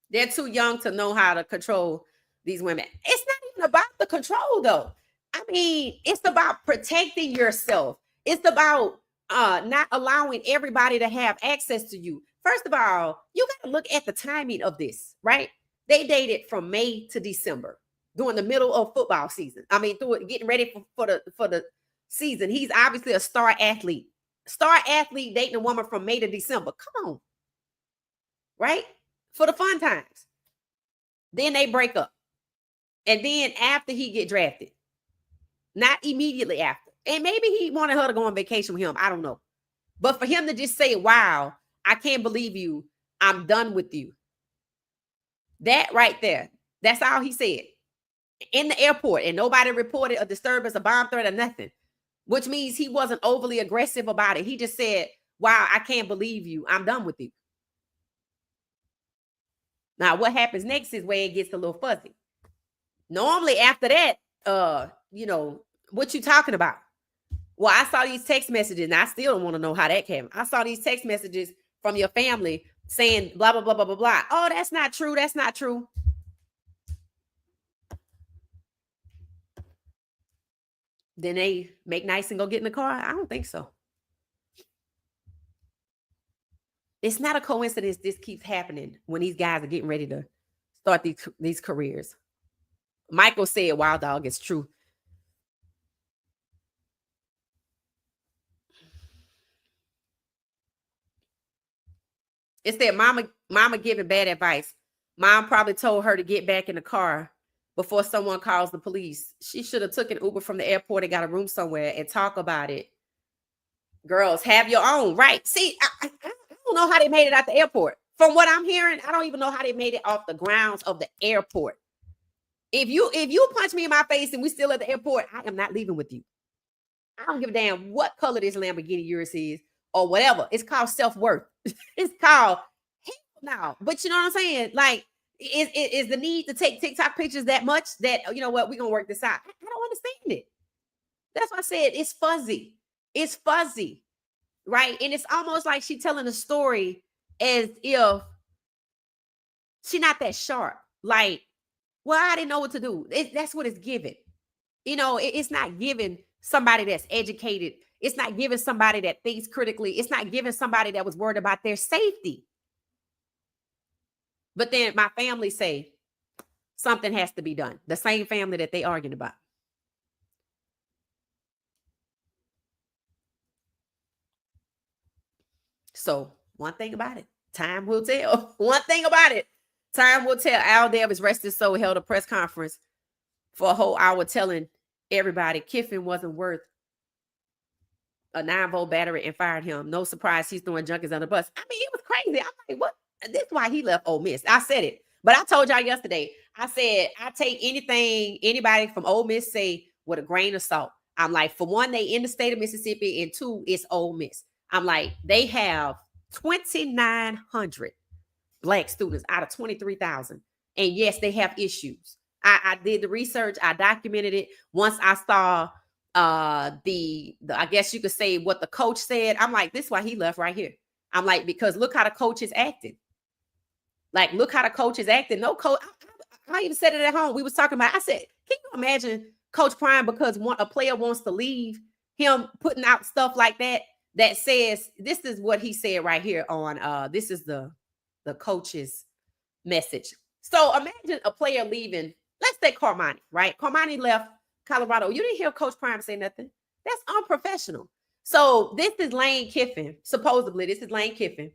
They're too young to know how to control these women. It's not even about the control, though. I mean, it's about protecting yourself. It's about not allowing everybody to have access to you. First of all, you got to look at the timing of this, right? They dated from May to December during the middle of football season. I mean, getting ready for the season. He's obviously a star athlete. Star athlete dating a woman from May to December. Come on. Right? For the fun times. Then they break up. And then after he get drafted, not immediately after. And maybe he wanted her to go on vacation with him. I don't know. But for him to just say, wow, I can't believe you. I'm done with you. That right there. That's all he said. In the airport. And nobody reported a disturbance, a bomb threat, or nothing. Which means he wasn't overly aggressive about it. He just said, wow, I can't believe you. I'm done with you. Now, what happens next is where it gets a little fuzzy. Normally, after that, what you talking about? Well, I saw these text messages, and I still don't want to know how that came. I saw these text messages from your family saying blah, blah, blah, blah, blah, blah. Oh, that's not true. That's not true. Then they make nice and go get in the car? I don't think so. It's not a coincidence this keeps happening when these guys are getting ready to start these careers. Michael said, "Wild dog, it's true." It said, "Mama giving bad advice. Mom probably told her to get back in the car before someone calls the police. She should have took an Uber from the airport and got a room somewhere and talk about it. Girls, have your own, right? See, I don't know how they made it at the airport. From what I'm hearing, I don't even know how they made it off the grounds of the airport. If you punch me in my face and we still at the airport, I am not leaving with you. I don't give a damn what color this Lamborghini yours is or whatever. It's called self-worth. It's called hell no. But you know what I'm saying? Like, is the need to take TikTok pictures that much that, you know what, we're going to work this out? I don't understand it. That's why I said it's fuzzy. It's fuzzy, right? And it's almost like she's telling a story as if she's not that sharp. Like, well, I didn't know what to do. That's what it's giving. It's not giving somebody that's educated. It's not giving somebody that thinks critically. It's not giving somebody that was worried about their safety. But then my family say something has to be done. The same family that they arguing about. So one thing about it, time will tell. One thing about it, time will tell. Al Davis, rest his soul, held a press conference for a whole hour telling everybody Kiffin wasn't worth a 9-volt battery and fired him. No surprise, he's throwing Judkins on the bus. I mean, it was crazy. I'm like, what? This is why he left Ole Miss. I said it. But I told y'all yesterday, I said, I take anything anybody from Ole Miss say with a grain of salt. I'm like, for one, they in the state of Mississippi, and two, it's Ole Miss. I'm like, they have 2,900 Black students out of 23,000. And yes, they have issues. I did the research. I documented it. Once I saw the I guess you could say what the coach said, I'm like, this is why he left right here. I'm like, because look how the coach is acting. Like, look how the coach is acting. No coach. I even said it at home. We was talking about. I said, can you imagine Coach Prime because a player wants to leave, him putting out stuff like that says, this is what he said right here on this is the coach's message. So imagine a player leaving. Let's say Carmani, right? Carmani left Colorado. You didn't hear Coach Prime say nothing. That's unprofessional. So this is Lane Kiffin. Supposedly, this is Lane Kiffin.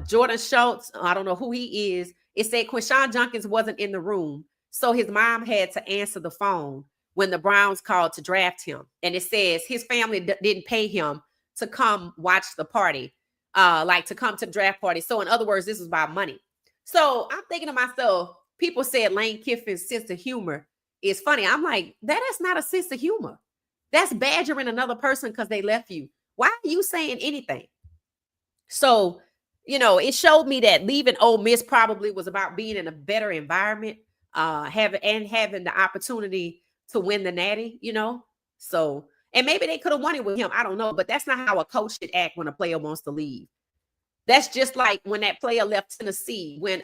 Jordan Schultz, I don't know who he is. It said Quinshon Judkins wasn't in the room, so his mom had to answer the phone when the Browns called to draft him. And it says his family didn't pay him to come watch the party, like to come to the draft party. So in other words, this was about money. So I'm thinking to myself, people said Lane Kiffin's sense of humor is funny. I'm like, that is not a sense of humor. That's badgering another person because they left you. Why are you saying anything? So, it showed me that leaving Ole Miss probably was about being in a better environment, having the opportunity to win the Natty, So, and maybe they could have won it with him. I don't know, but that's not how a coach should act when a player wants to leave. That's just like when that player left Tennessee, when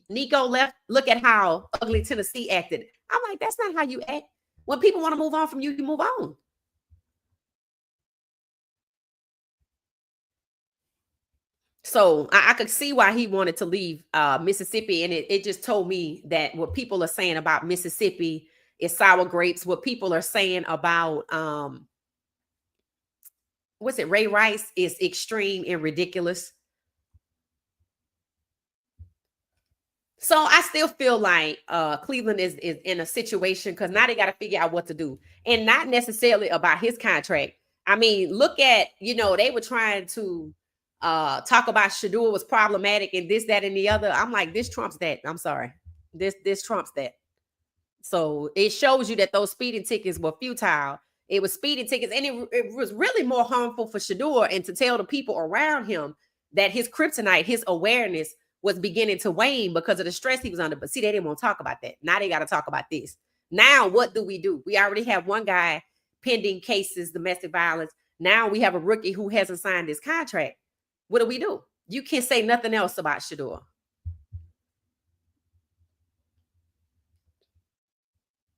Nico left. Look at how ugly Tennessee acted. I'm like, that's not how you act. When people want to move on from you, you move on. So I could see why he wanted to leave Mississippi. And it just told me that what people are saying about Mississippi is sour grapes. What people are saying about Ray Rice is extreme and ridiculous. So I still feel like Cleveland is in a situation because now they got to figure out what to do, and not necessarily about his contract. I mean, look at, they were trying to talk about Shador was problematic and this, that, and the other. I'm like, this trumps that. I'm sorry, this trumps that. So it shows you that those speeding tickets were futile. It was speeding tickets, and it was really more harmful for Shador, and to tell the people around him that his kryptonite, his awareness was beginning to wane because of the stress he was under. But see, they didn't want to talk about that. Now they got to talk about this. Now, what do? We already have one guy pending cases, domestic violence. Now we have a rookie who hasn't signed his contract. What do? You can't say nothing else about Shador.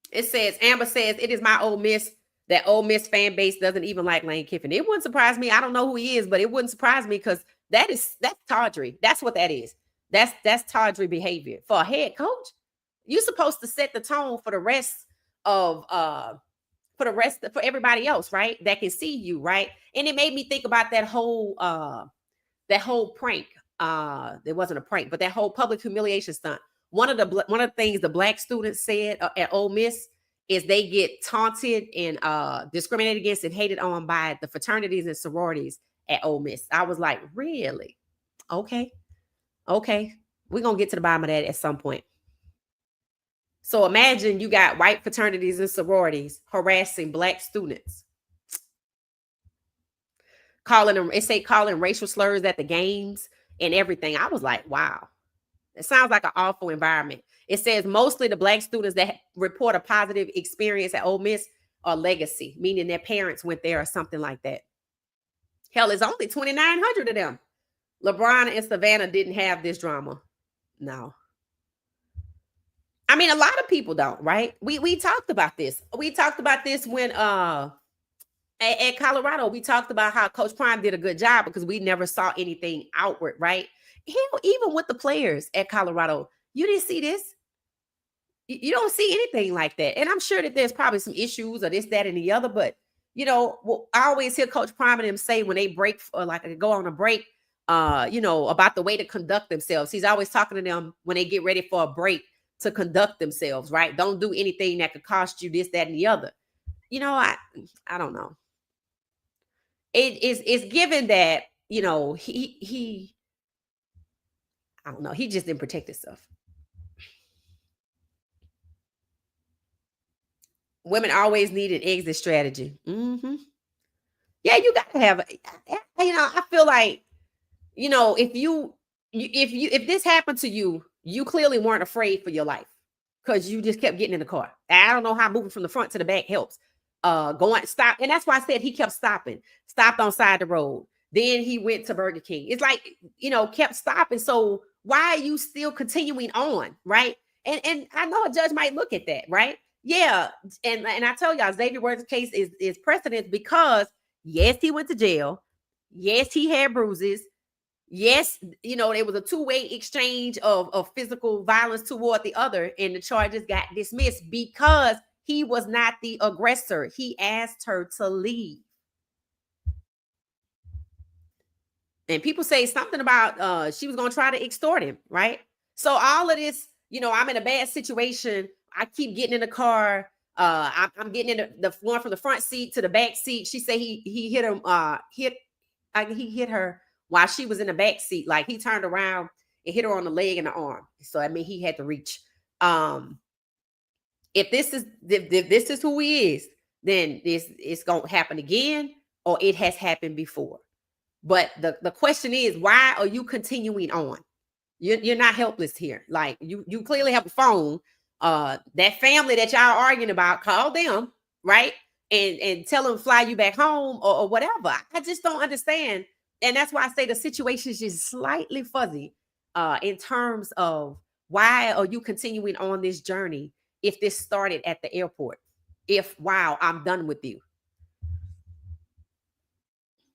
It says, Amber says, it is my Ole Miss. That Ole Miss fan base doesn't even like Lane Kiffin. It wouldn't surprise me. I don't know who he is, but it wouldn't surprise me because that's tawdry. That's what that is. That's tawdry behavior for a head coach. You're supposed to set the tone for the rest of for everybody else, right? That can see you, right? And it made me think about that whole prank. It wasn't a prank, but that whole public humiliation stunt. One of the things the black students said at Ole Miss is they get taunted and discriminated against and hated on by the fraternities and sororities at Ole Miss. I was like, really? Okay. We're going to get to the bottom of that at some point. So imagine you got white fraternities and sororities harassing black students. Calling racial slurs at the games and everything. I was like, wow. It sounds like an awful environment. It says mostly the black students that report a positive experience at Ole Miss are legacy, meaning their parents went there or something like that. Hell, it's only 2,900 of them. LeBron and Savannah didn't have this drama. No. I mean, a lot of people don't, right? We talked about this. We talked about this when at Colorado, we talked about how Coach Prime did a good job because we never saw anything outward, right? Hell, even with the players at Colorado, you didn't see this. You don't see anything like that. And I'm sure that there's probably some issues or this, that, and the other. But, I always hear Coach Prime and them say when they break or like go on a break, about the way to conduct themselves. He's always talking to them when they get ready for a break to conduct themselves, right? Don't do anything that could cost you this, that, and the other. I don't know. It's given that, he I don't know. He just didn't protect himself. Women always need an exit strategy. Mm-hmm. Yeah, you got to have. I feel like, if this happened to you, you clearly weren't afraid for your life because you just kept getting in the car. I don't know how moving from the front to the back helps. Stop, and that's why I said he kept stopping. Stopped on side the road. Then he went to Burger King. It's like, kept stopping. So why are you still continuing on, right? And I know a judge might look at that, right? Yeah, and I tell y'all, Xavier Worth's case is precedent because yes, he went to jail. Yes, he had bruises. Yes, there was a two-way exchange of physical violence toward the other, and the charges got dismissed because he was not the aggressor. He asked her to leave. And people say something about she was going to try to extort him, right? So all of this, I'm in a bad situation. I keep getting in the car. I'm getting in the one from the front seat to the back seat. She said he hit him, he hit her while she was in the back seat. Like he turned around and hit her on the leg and the arm. So I mean, he had to reach. If this is who he is, then it's gonna happen again, or it has happened before. But the question is, why are you continuing on? You're not helpless here. Like you clearly have a phone. That family that y'all arguing about, call them, right? And tell them fly you back home or whatever. I just don't understand. And that's why I say the situation is just slightly fuzzy in terms of why are you continuing on this journey if this started at the airport? If, wow, I'm done with you.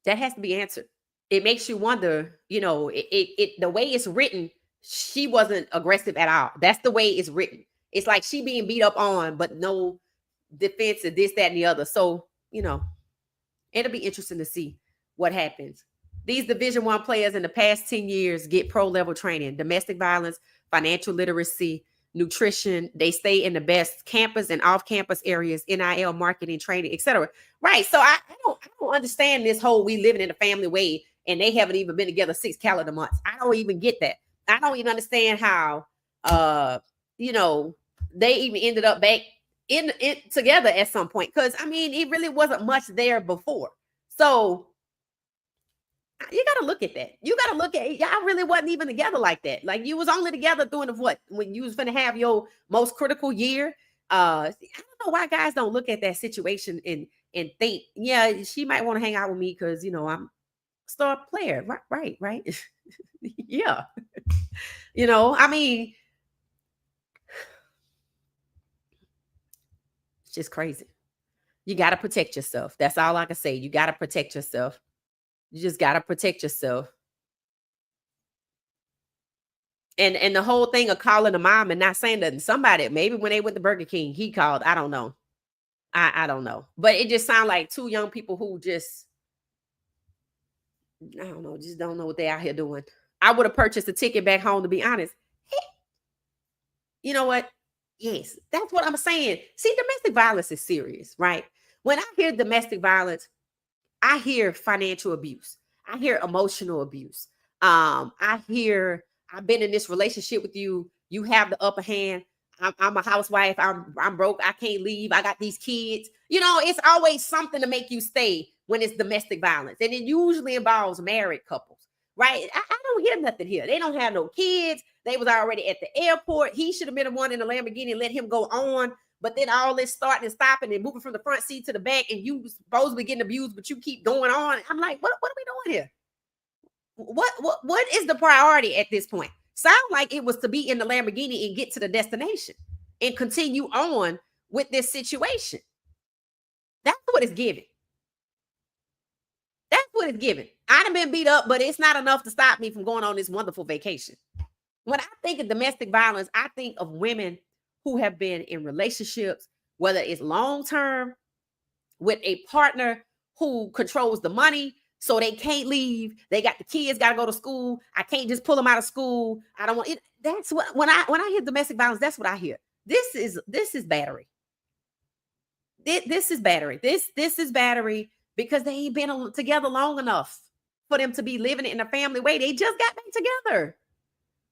That has to be answered. It makes you wonder, the way it's written, she wasn't aggressive at all. That's the way it's written. It's like she being beat up on, but no defense of this, that, and the other. So, it'll be interesting to see what happens. These Division I players in the past 10 years get pro-level training, domestic violence, financial literacy, nutrition. They stay in the best campus and off-campus areas, NIL, marketing, training, etc. Right. So I don't understand this whole we living in a family way and they haven't even been together 6 calendar months. I don't even get that. I don't even understand how you know, they even ended up back in it together at some point. Because I mean, it really wasn't much there before. So you got to look at that. You got to look at y'all really wasn't even together like that. Like you was only together doing what when you was going to have your most critical year. I don't know why guys don't look at that situation and think, yeah, she might want to hang out with me because I'm a star player. Right. Yeah. I mean, it's just crazy. You got to protect yourself. That's all I can say. You got to protect yourself. You just got to protect yourself. And the whole thing of calling a mom and not saying nothing. Somebody, maybe when they went to Burger King, he called. I don't know. I don't know. But it just sounds like two young people who just, I don't know, just don't know what they out here doing. I would have purchased a ticket back home, to be honest. You know what? Yes, that's what I'm saying. See, domestic violence is serious, right? When I hear domestic violence, I hear financial abuse. I hear emotional abuse. I hear I've been in this relationship with you. You have the upper hand. I'm a housewife. I'm broke. I can't leave. I got these kids. It's always something to make you stay when it's domestic violence, and it usually involves married couples, right? I don't hear nothing here. They don't have no kids. They was already at the airport. He should have been the one in the Lamborghini and let him go on. But then all this starting and stopping and moving from the front seat to the back, and you supposed to be getting abused, but you keep going on. I'm like, what are we doing here? What is the priority at this point? Sound like it was to be in the Lamborghini and get to the destination and continue on with this situation. That's what it's giving. That's what it's giving. I'd have been beat up, but it's not enough to stop me from going on this wonderful vacation. When I think of domestic violence, I think of women who have been in relationships, whether it's long term with a partner who controls the money, so they can't leave. They got the kids, got to go to school. I can't just pull them out of school. I don't want it. That's what when I hear domestic violence, that's what I hear. This is battery. This is battery. This is battery because they ain't been together long enough for them to be living it in a family way. They just got back together.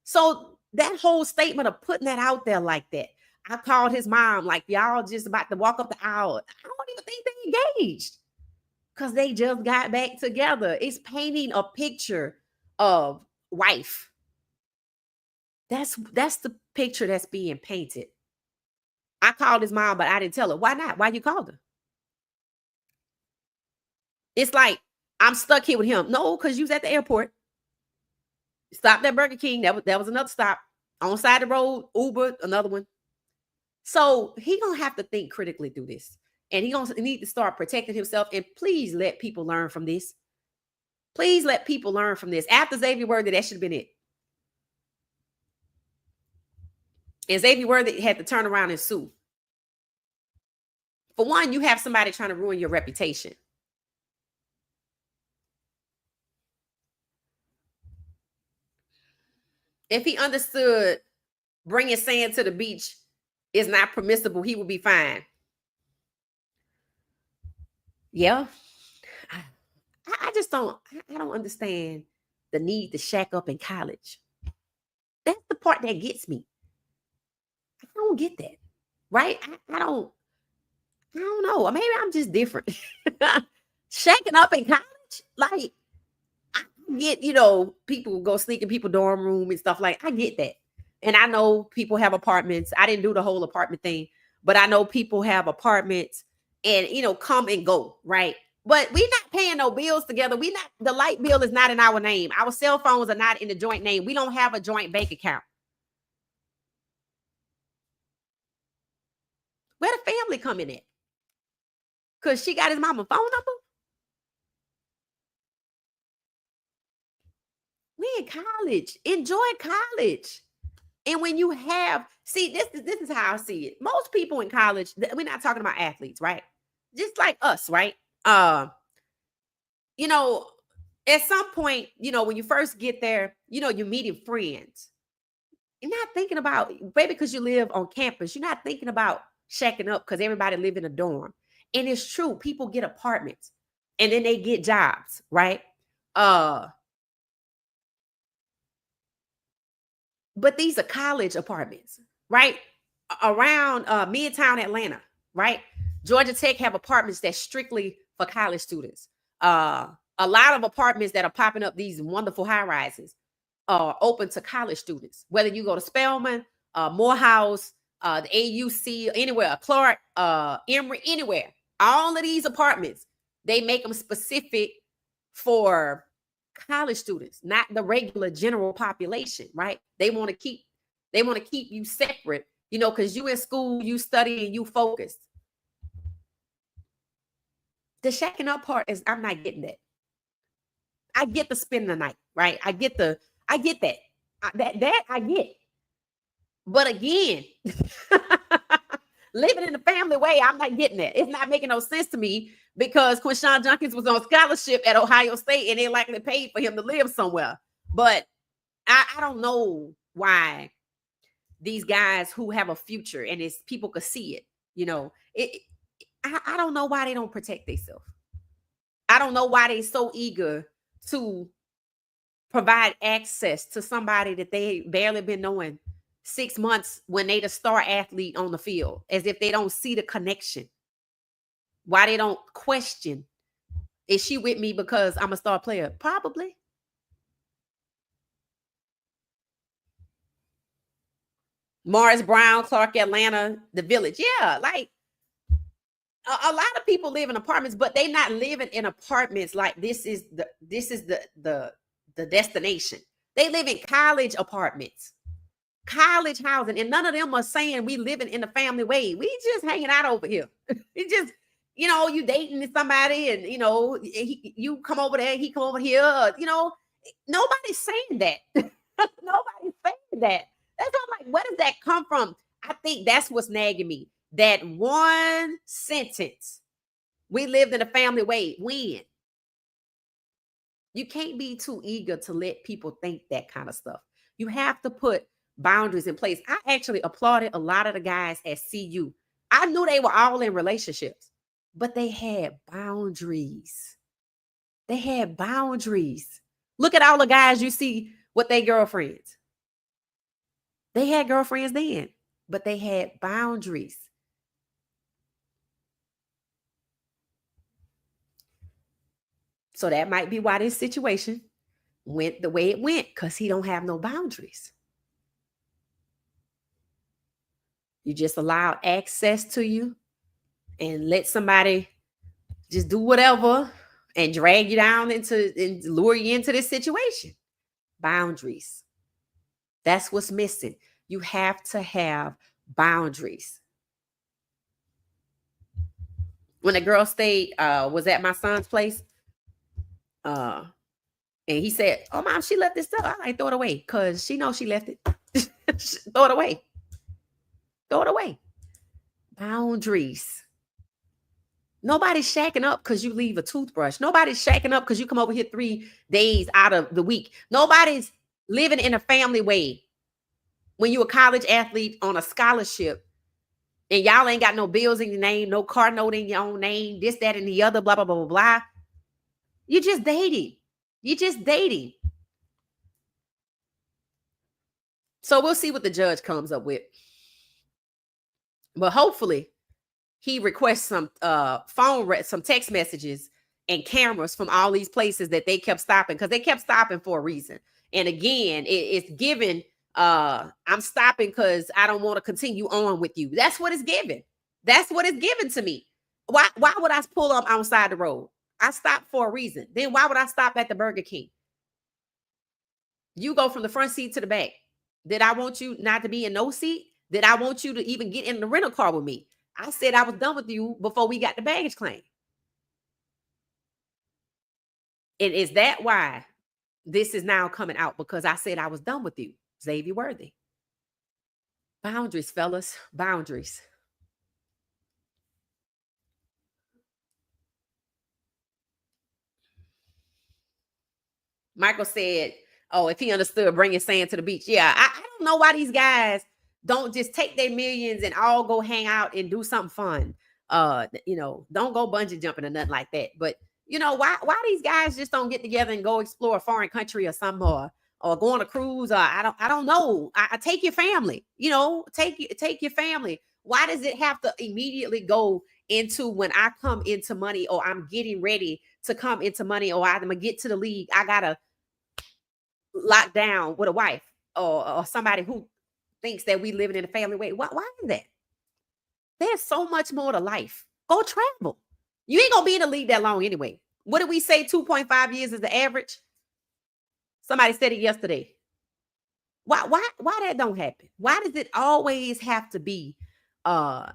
So that whole statement of putting that out there like that, I called his mom like y'all just about to walk up the aisle. I don't even think they engaged because they just got back together. It's painting a picture of wife. That's the picture that's being painted. I called his mom, but I didn't tell her. Why not? Why you called her? It's like I'm stuck here with him. No, because you was at the airport. Stopped at Burger King. That was another stop. On side of the road, Uber, another one. So he gonna have to think critically through this. And he gonna need to start protecting himself. And please let people learn from this. Please let people learn from this. After Xavier Worthy, that should have been it. And Xavier Worthy had to turn around and sue. For one, you have somebody trying to ruin your reputation. If he understood bringing sand to the beach is not permissible, he would be fine. Yeah. I just don't, I don't understand the need to shack up in college. That's the part that gets me. I don't get that. Right? I don't know. Maybe I'm just different. Shacking up in college, like I get, people go sneak in people dorm room and stuff like I get that. And I know people have apartments. I didn't do the whole apartment thing, but I know people have apartments and come and go, right? But we're not paying no bills together. The light bill is not in our name. Our cell phones are not in the joint name. We don't have a joint bank account. Where the family coming in? Because she got his mama phone number. We in college. Enjoy college. And when you have, see, this is how I see it. Most people in college, we're not talking about athletes, right? Just like us, right? You know, at some point, when you first get there, you're meeting friends. You're not thinking about, baby, because you live on campus. You're not thinking about shacking up because everybody live in a dorm. And it's true. People get apartments and then they get jobs, right? Uh, but these are college apartments, right? Around Midtown Atlanta, right? Georgia Tech have apartments that's strictly for college students. A lot of apartments that are popping up, these wonderful high rises, are open to college students. Whether you go to Spelman, Morehouse, the AUC, anywhere, Clark, Emory, anywhere, all of these apartments, they make them specific for college students, not the regular general population, right? They want to keep you separate, because you in school, you study and you focused. The shacking up part is, I'm not getting that. I get the spending the night, right? I get that. That I get. But again, living in the family way, I'm not getting that. It's not making no sense to me because Quinshon Judkins was on scholarship at Ohio State and they likely paid for him to live somewhere. But I don't know why these guys who have a future and it's people could see it, I don't know why they don't protect themselves. I don't know why they so eager to provide access to somebody that they barely been knowing 6 months when they the star athlete on the field, as if they don't see the connection. Why they don't question, is she with me because I'm a star player? Probably. Morris Brown, Clark, Atlanta, the Village. Yeah, like a lot of people live in apartments, but they not living in apartments like this is the destination. They live in college apartments, college housing, and none of them are saying we living in the family way. We just hanging out over here. It just, you dating somebody, and you come over there, he come over here. Nobody's saying that. Nobody's saying that. That's why I'm like, where does that come from? I think that's what's nagging me. That one sentence. We lived in a family way. When? You can't be too eager to let people think that kind of stuff. You have to put boundaries in place. I actually applauded a lot of the guys at CU. I knew they were all in relationships, but they had boundaries. They had boundaries. Look at all the guys you see with their girlfriends. They had girlfriends then, but they had boundaries. So that might be why this situation went the way it went, because he don't have no boundaries. You just allow access to you and let somebody just do whatever and drag you down and lure you into this situation. Boundaries. That's what's missing. You have to have boundaries. When the girl stayed, was at my son's place, and he said, "Oh, mom, she left this stuff." I like, throw it away, because she knows she left it. Throw it away. Throw it away. Boundaries. Nobody's shacking up because you leave a toothbrush. Nobody's shacking up because you come over here 3 days out of the week. Nobody's living in a family way when you're a college athlete on a scholarship and y'all ain't got no bills in your name, no car note in your own name, this, that, and the other, blah, blah, blah, blah, blah. You're just dating. You're just dating. So we'll see what the judge comes up with. But hopefully he requests some some text messages and cameras from all these places that they kept stopping, because they kept stopping for a reason. And again, it's given, I'm stopping because I don't want to continue on with you. That's what it's given. That's what it's given to me. Why would I pull up outside the road? I stopped for a reason. Then why would I stop at the Burger King? You go from the front seat to the back. Did I want you not to be in no seat? Did I want you to even get in the rental car with me? I said I was done with you before we got the baggage claim. And is that why this is now coming out? Because I said I was done with you, Xavier Worthy. Boundaries, fellas, boundaries. Michael said, "Oh, if he understood bringing sand to the beach." Yeah, I don't know why these guys don't just take their millions and all go hang out and do something fun. Don't go bungee jumping or nothing like that. But why these guys just don't get together and go explore a foreign country or something, or go on a cruise, or I don't know. I take your family, take your family. Why does it have to immediately go into when I come into money, or I'm getting ready to come into money, or I'm gonna get to the league, I gotta lock down with a wife or somebody who thinks that we living in a family way? Why is that? There's so much more to life. Go travel. You ain't gonna be in the league that long anyway. What did we say? 2.5 years is the average. Somebody said it yesterday. Why that don't happen? Why does it always have to be and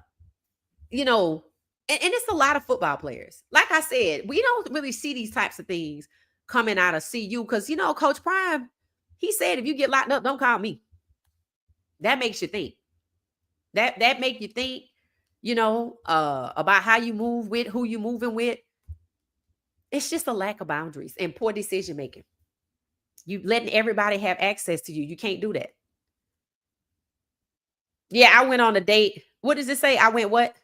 it's a lot of football players. Like I said, we don't really see these types of things coming out of CU because Coach Prime, he said, if you get locked up, don't call me. That makes you think. That make you think, about how you move with, who you moving with. It's just a lack of boundaries and poor decision making. You letting everybody have access to you. You can't do that. Yeah, I went on a date. What does it say? I went what?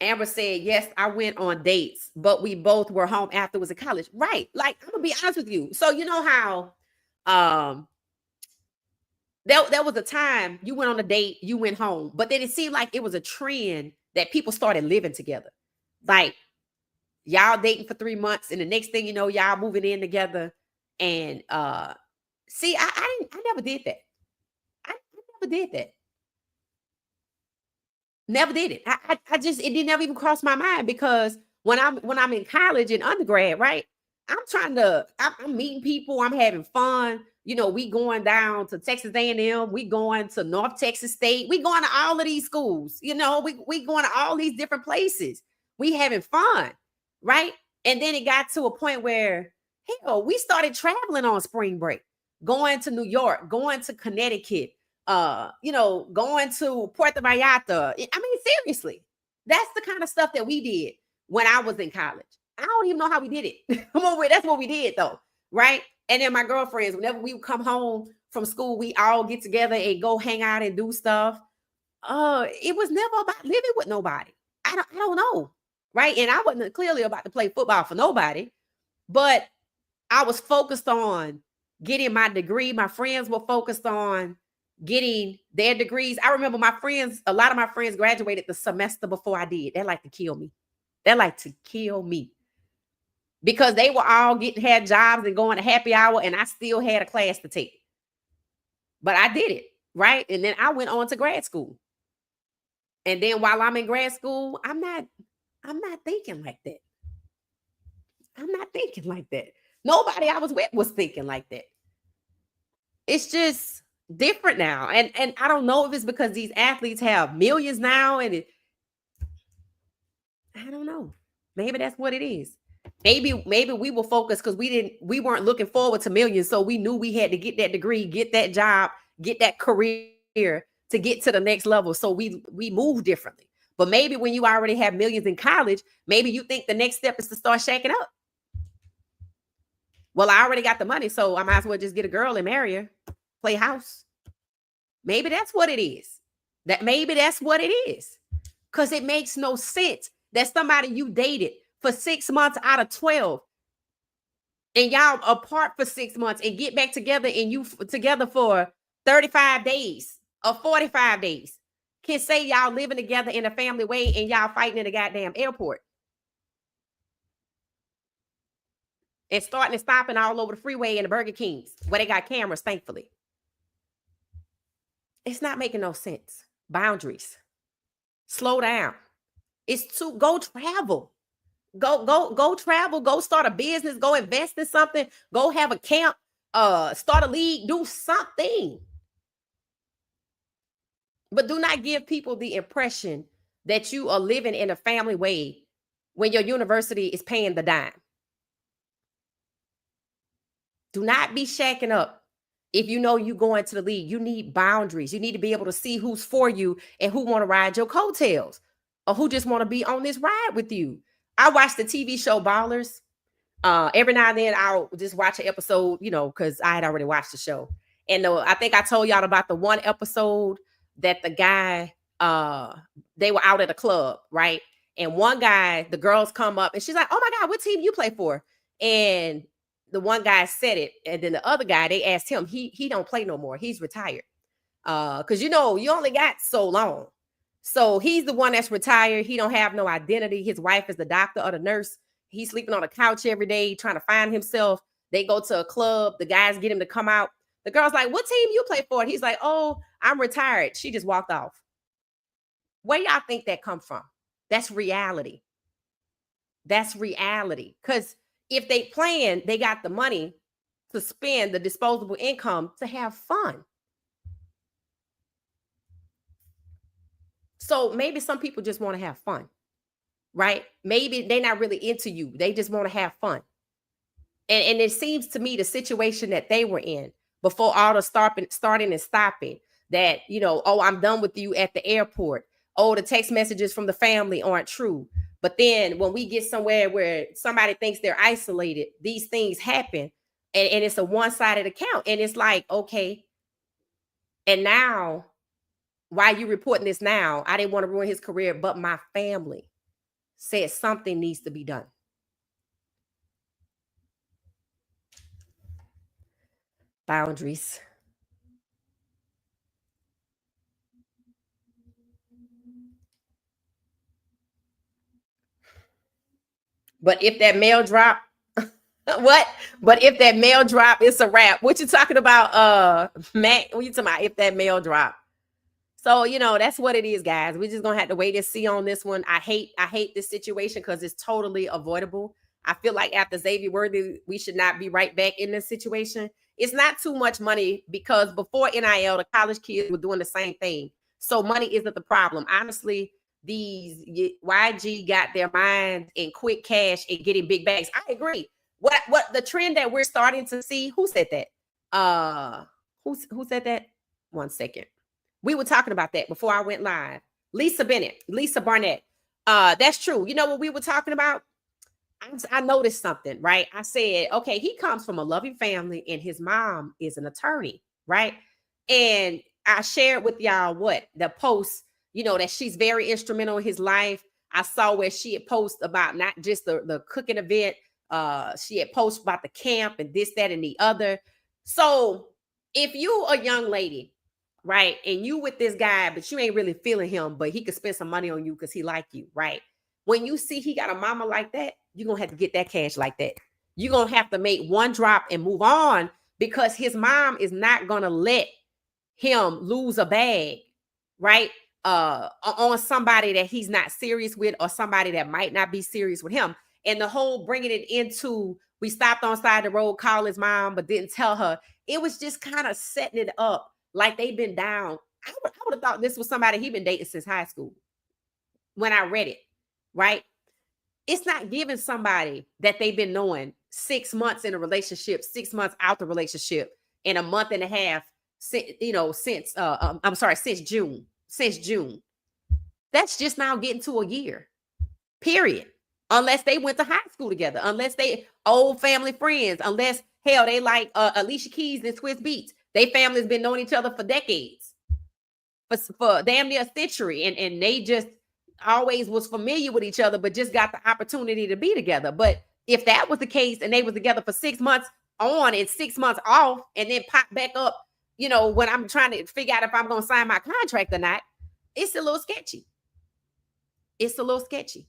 Amber said, yes, I went on dates, but we both were home afterwards at college. Right. Like, I'm gonna be honest with you. So you know how there was a time you went on a date, you went home, but then it seemed like it was a trend that people started living together. Like, y'all dating for 3 months, and the next thing you know, y'all moving in together. And see, I never did that. I never did that. Never did it. I just, it didn't ever even cross my mind, because when I'm in college and undergrad, right? I'm meeting people, I'm having fun. We going down to Texas A&M, we going to North Texas State, we going to all of these schools, we going to all these different places. We having fun, right? And then it got to a point where, hell, we started traveling on spring break, going to New York, going to Connecticut, going to Puerto Vallarta. I mean, seriously, that's the kind of stuff that we did when I was in college. I don't even know how we did it. That's what we did though, right? And then my girlfriends, whenever we would come home from school, we all get together and go hang out and do stuff. It was never about living with nobody. I don't know, right? And I wasn't clearly about to play football for nobody, but I was focused on getting my degree. My friends were focused on getting their degrees. I remember a lot of my friends graduated the semester before I did. They like to kill me. Because they were all had jobs and going to happy hour, and I still had a class to take. But I did it, right? And then I went on to grad school. And then while I'm in grad school, I'm not thinking like that. I'm not thinking like that. Nobody I was with was thinking like that. It's just different now. And I don't know if it's because these athletes have millions now, and I don't know. Maybe that's what it is. Maybe we were focused because we weren't looking forward to millions. So we knew we had to get that degree, get that job, get that career to get to the next level. So we move differently. But maybe when you already have millions in college, maybe you think the next step is to start shacking up. Well, I already got the money, so I might as well just get a girl and marry her, play house. Maybe that's what it is. Maybe that's what it is. Because it makes no sense that somebody you dated for 6 months out of 12, and y'all apart for 6 months, and get back together, and you together for 35 days or 45 days, can say y'all living together in a family way, and y'all fighting in a goddamn airport and starting and stopping all over the freeway and the Burger Kings where they got cameras, thankfully. It's not making no sense. Boundaries. Slow down. Go travel. Go travel. Go start a business. Go invest in something. Go have a camp. Start a league. Do something. But do not give people the impression that you are living in a family way when your university is paying the dime. Do not be shacking up. If you know you going to the league, you need boundaries. You need to be able to see who's for you and who want to ride your coattails, or who just want to be on this ride with you. I watch the TV show Ballers. Every now and then I'll just watch an episode, because I had already watched the show. And I think I told y'all about the one episode that the guy, they were out at a club, right? And one guy, the girls come up and she's like, "Oh my God, what team you play for?" And the one guy said it, and then the other guy, they asked him, he don't play no more. He's retired. Because you only got so long. So he's the one that's retired. He don't have no identity. His wife is the doctor or the nurse. He's sleeping on a couch every day, trying to find himself. They go to a club. The guys get him to come out. The girl's like, "What team you play for?" And he's like, "Oh, I'm retired." She just walked off. Where y'all think that come from? That's reality. That's reality. Because if they playing, they got the money to spend, the disposable income to have fun. So maybe some people just want to have fun, right? Maybe they're not really into you. They just want to have fun. And it seems to me the situation that they were in before all the starting and stopping, that, "Oh, I'm done with you at the airport. Oh, the text messages from the family aren't true." But then when we get somewhere where somebody thinks they're isolated, these things happen, and it's a one-sided account. And it's like, okay, and now, why are you reporting this now? I didn't want to ruin his career, but my family said something needs to be done. Boundaries. But if that mail drop, what? But if that mail drop, it's a wrap. What you talking about, Matt? What you talking about? If that mail drop. So, that's what it is, guys. We're just gonna have to wait and see on this one. I hate this situation because it's totally avoidable. I feel like after Xavier Worthy, we should not be right back in this situation. It's not too much money, because before NIL, the college kids were doing the same thing. So money isn't the problem. Honestly, these YG got their minds in quick cash and getting big bags. I agree. What the trend that we're starting to see? Who said that? Who said that? One second. We were talking about that before I went live. Lisa Barnett. That's true. You know what we were talking about? I noticed something, right? I said, okay, he comes from a loving family and his mom is an attorney, right? And I shared with y'all the post, that she's very instrumental in his life. I saw where she had posted about not just the cooking event. She had posted about the camp and this, that, and the other. So if you a young lady, right, and you with this guy, but you ain't really feeling him, but he could spend some money on you because he like you, right? When you see he got a mama like that, you're gonna have to get that cash like that. You're gonna have to make one drop and move on, because his mom is not gonna let him lose a bag, right? On somebody that he's not serious with, or somebody that might not be serious with him. And the whole bringing it into, we stopped on side the road, called his mom, but didn't tell her. It was just kind of setting it up like they've been down. I would have thought this was somebody he been dating since high school when I read it, right? It's not giving somebody that they've been knowing 6 months in a relationship, 6 months out the relationship, and a month and a half, since June. Since June. That's just now getting to a year, period. Unless they went to high school together, unless they old family friends, unless, hell, they like Alicia Keys and Swiss Beats. They families been knowing each other for decades, for damn near a century, and they just always was familiar with each other, but just got the opportunity to be together. But if that was the case and they was together for 6 months on and 6 months off, and then pop back up, when I'm trying to figure out if I'm going to sign my contract or not, it's a little sketchy. It's a little sketchy.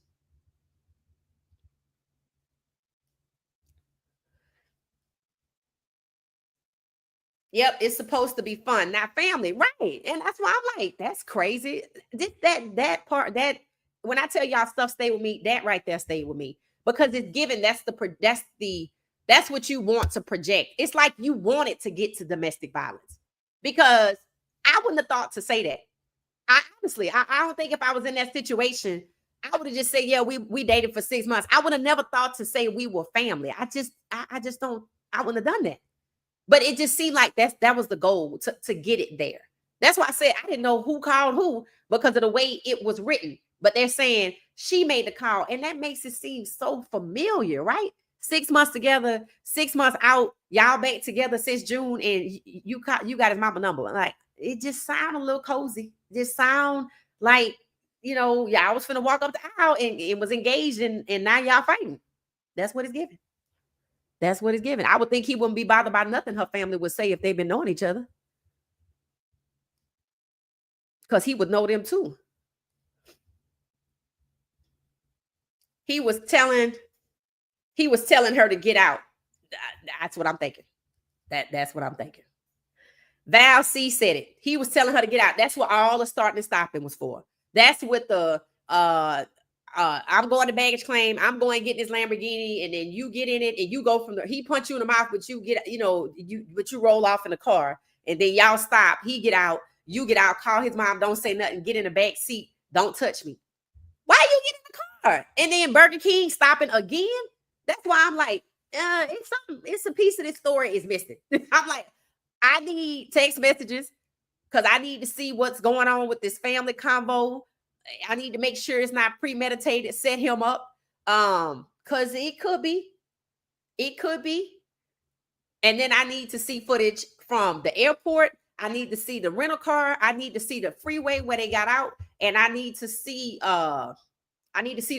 Yep, it's supposed to be fun, not family, right? And that's why I'm like, that's crazy. That part, that when I tell y'all stuff stay with me, that right there stay with me, because it's given. That's what you want to project. It's like you want it to get to domestic violence, because I wouldn't have thought to say that. I honestly, I don't think if I was in that situation, I would have just said, yeah, we dated for 6 months. I would have never thought to say we were family. I just don't. I wouldn't have done that. But it just seemed like that was the goal, to get it there. That's why I said I didn't know who called who, because of the way it was written. But they're saying she made the call, and that makes it seem so familiar, right? 6 months together, 6 months out, y'all back together since June, and you got his mama number. Like, it just sound a little cozy. Just sound like, y'all was finna walk up the aisle and it was engaged, and now y'all fighting. That's what it's giving. That's what it's giving. I would think he wouldn't be bothered by nothing her family would say if they've been knowing each other, because he would know them too. He was telling her to get out. That's what I'm thinking. That's what I'm thinking. Val C said it. He was telling her to get out. That's what all the starting and stopping was for. That's what the I'm going to baggage claim. I'm going to get this Lamborghini, and then you get in it and you go from there. He punch you in the mouth, but you get, but you roll off in the car, and then y'all stop. He get out, you get out, call his mom, don't say nothing, get in the back seat, don't touch me. Why you get in the car? And then Burger King stopping again. That's why I'm like, it's a piece of this story is missing. I'm like, I need text messages because I need to see what's going on with this family convo. I need to make sure it's not premeditated, set him up. Because it could be. And then I need to see footage from the airport. I need to see the rental car. I need to see the freeway where they got out. And I need to see the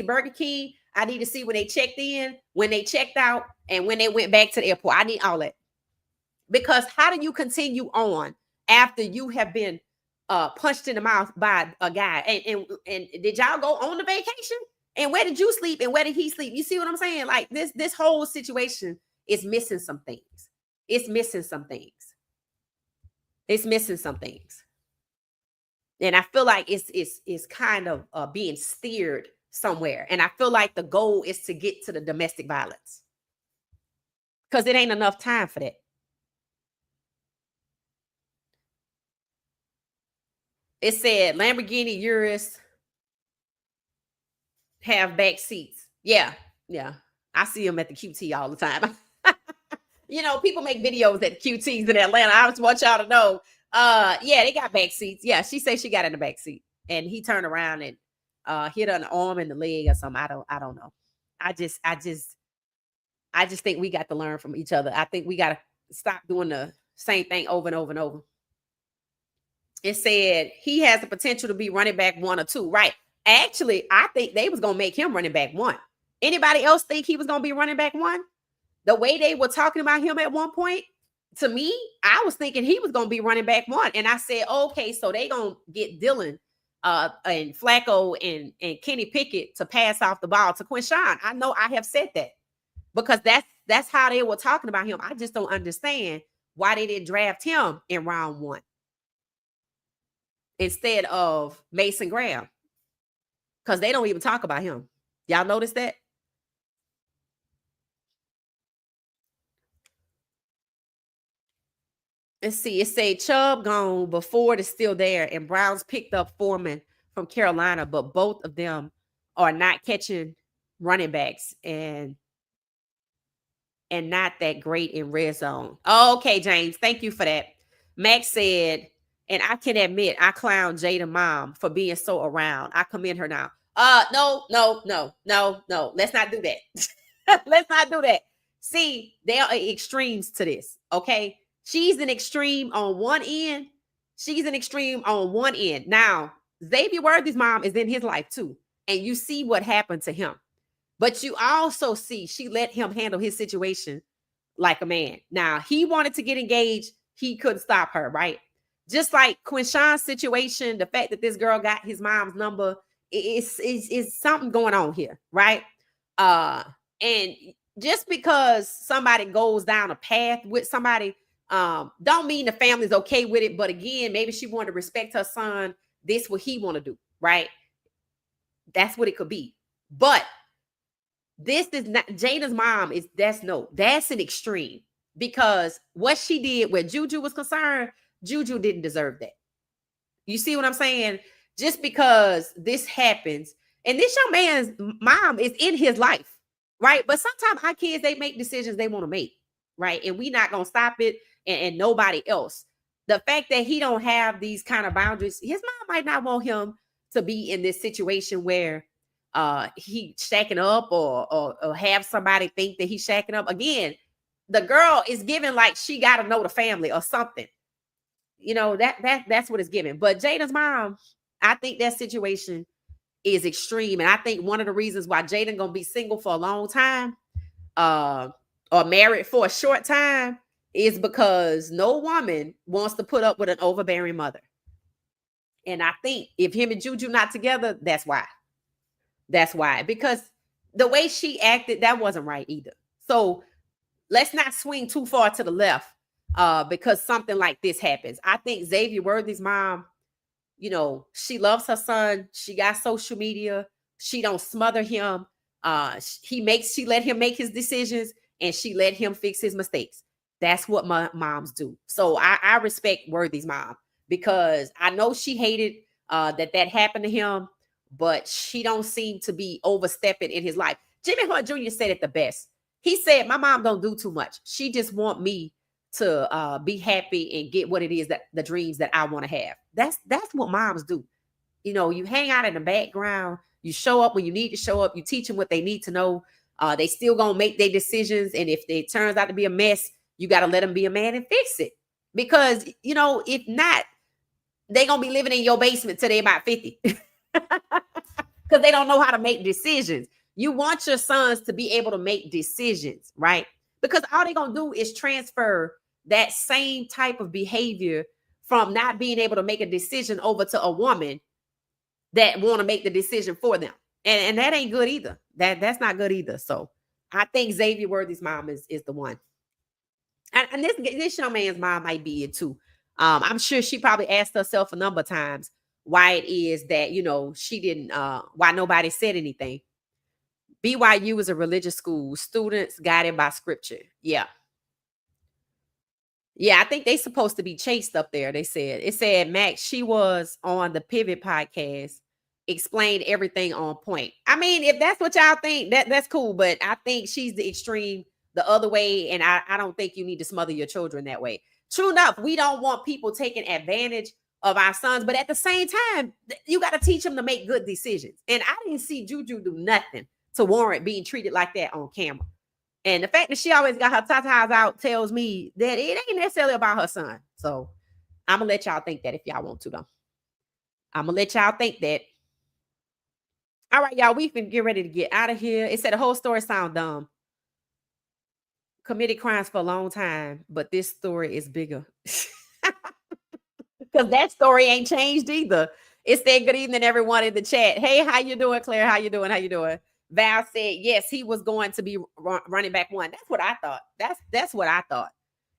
Burger King. I need to see when they checked in, when they checked out, and when they went back to the airport. I need all that. Because how do you continue on after you have been punched in the mouth by a guy? And did y'all go on the vacation? And where did you sleep? And where did he sleep? You see what I'm saying? Like, this whole situation is missing some things. It's missing some things. And I feel like it's kind of being steered somewhere. And I feel like the goal is to get to the domestic violence, because it ain't enough time for that. It said Lamborghini Urus have back seats. Yeah. I see them at the QT all the time. People make videos at QTs in Atlanta. I just want y'all to know. Yeah, they got back seats. Yeah, she said she got in the back seat, and he turned around and hit her an arm and the leg or something. I don't know. I just think we got to learn from each other. I think we got to stop doing the same thing over and over and over. It said he has the potential to be running back 1 or 2. Right. Actually, I think they was going to make him running back 1. Anybody else think he was going to be running back 1? The way they were talking about him at one point, to me, I was thinking he was going to be running back 1. And I said, okay, so they going to get Dylan and Flacco and Kenny Pickett to pass off the ball to Quinshon. I know I have said that because that's how they were talking about him. I just don't understand why they didn't draft him in round 1 instead of Mason Graham, because they don't even talk about him. Y'all notice that? Let's see. It say Chubb gone, but Ford is still there, and Browns picked up Foreman from Carolina, but both of them are not catching running backs and not that great in red zone. Okay, James, thank you for that. Max said, and I can admit I clown Jada mom for being so around. I commend her now. No. Let's not do that. Let's not do that. See, there are extremes to this. Okay. She's an extreme on one end. Now, Xavier Worthy's mom is in his life too. And you see what happened to him. But you also see she let him handle his situation like a man. Now, he wanted to get engaged. He couldn't stop her, right? Just like Quinshon's situation, the fact that this girl got his mom's number is something going on here, right? And just because somebody goes down a path with somebody, don't mean the family's okay with it. But again, maybe she wanted to respect her son. This what he want to do, right? That's what it could be. But this is not Jada's mom. That's an extreme, because what she did where Juju was concerned, Juju didn't deserve that. You see what I'm saying? Just because this happens, and this young man's mom is in his life, right? But sometimes our kids, they make decisions they want to make, right? And we not gonna stop it, and nobody else. The fact that he don't have these kind of boundaries, his mom might not want him to be in this situation where he shacking up or have somebody think that he's shacking up. Again, the girl is giving like she got to know the family or something. You know, that's what it's giving. But Jada's mom, I think that situation is extreme. And I think one of the reasons why Jada gonna be single for a long time, uh, or married for a short time, is because no woman wants to put up with an overbearing mother. And I think if him and Juju not together, that's why. That's why. Because the way she acted, that wasn't right either. So let's not swing too far to the left because something like this happens. I think Xavier Worthy's mom, you know, she loves her son. She got social media. She don't smother him. She let him make his decisions and she let him fix his mistakes. That's what my moms do. So I respect Worthy's mom because I know she hated that happened to him, but she don't seem to be overstepping in his life. Jimmy Hart Jr. said it the best. He said, my mom don't do too much. She just want me to be happy and get what it is that the dreams that I want to have. That's what moms do. You know, you hang out in the background, you show up when you need to show up, you teach them what they need to know. They still gonna make their decisions. And if it turns out to be a mess, you got to let them be a man and fix it. Because, you know, if not, they gonna be living in your basement till they about 50. Because they don't know how to make decisions. You want your sons to be able to make decisions, right? Because all they're going to do is transfer that same type of behavior from not being able to make a decision over to a woman that want to make the decision for them. And that ain't good either. That's not good either. So I think Xavier Worthy's mom is the one. And this young man's mom might be it too. I'm sure she probably asked herself a number of times why it is that, you know, she didn't, why nobody said anything. BYU is a religious school. Students guided by scripture. Yeah. Yeah, I think they supposed to be chased up there. They said. It said, Max, she was on the Pivot podcast, explained everything on point. I mean, if that's what y'all think, that's cool. But I think she's the extreme the other way. And I don't think you need to smother your children that way. True enough, we don't want people taking advantage of our sons. But at the same time, you got to teach them to make good decisions. And I didn't see Juju do nothing to warrant being treated like that on camera. And the fact that she always got her tatas out tells me that it ain't necessarily about her son. So I'm going to let y'all think that if y'all want to, though. I'm going to let y'all think that. All right, y'all, we can get ready to get out of here. It said the whole story sound dumb. Committed crimes for a long time, but this story is bigger. Because that story ain't changed either. It said, good evening, everyone in the chat. Hey, how you doing, Claire? How you doing? How you doing? Val said, yes, he was going to be running back one. That's what I thought. That's what I thought.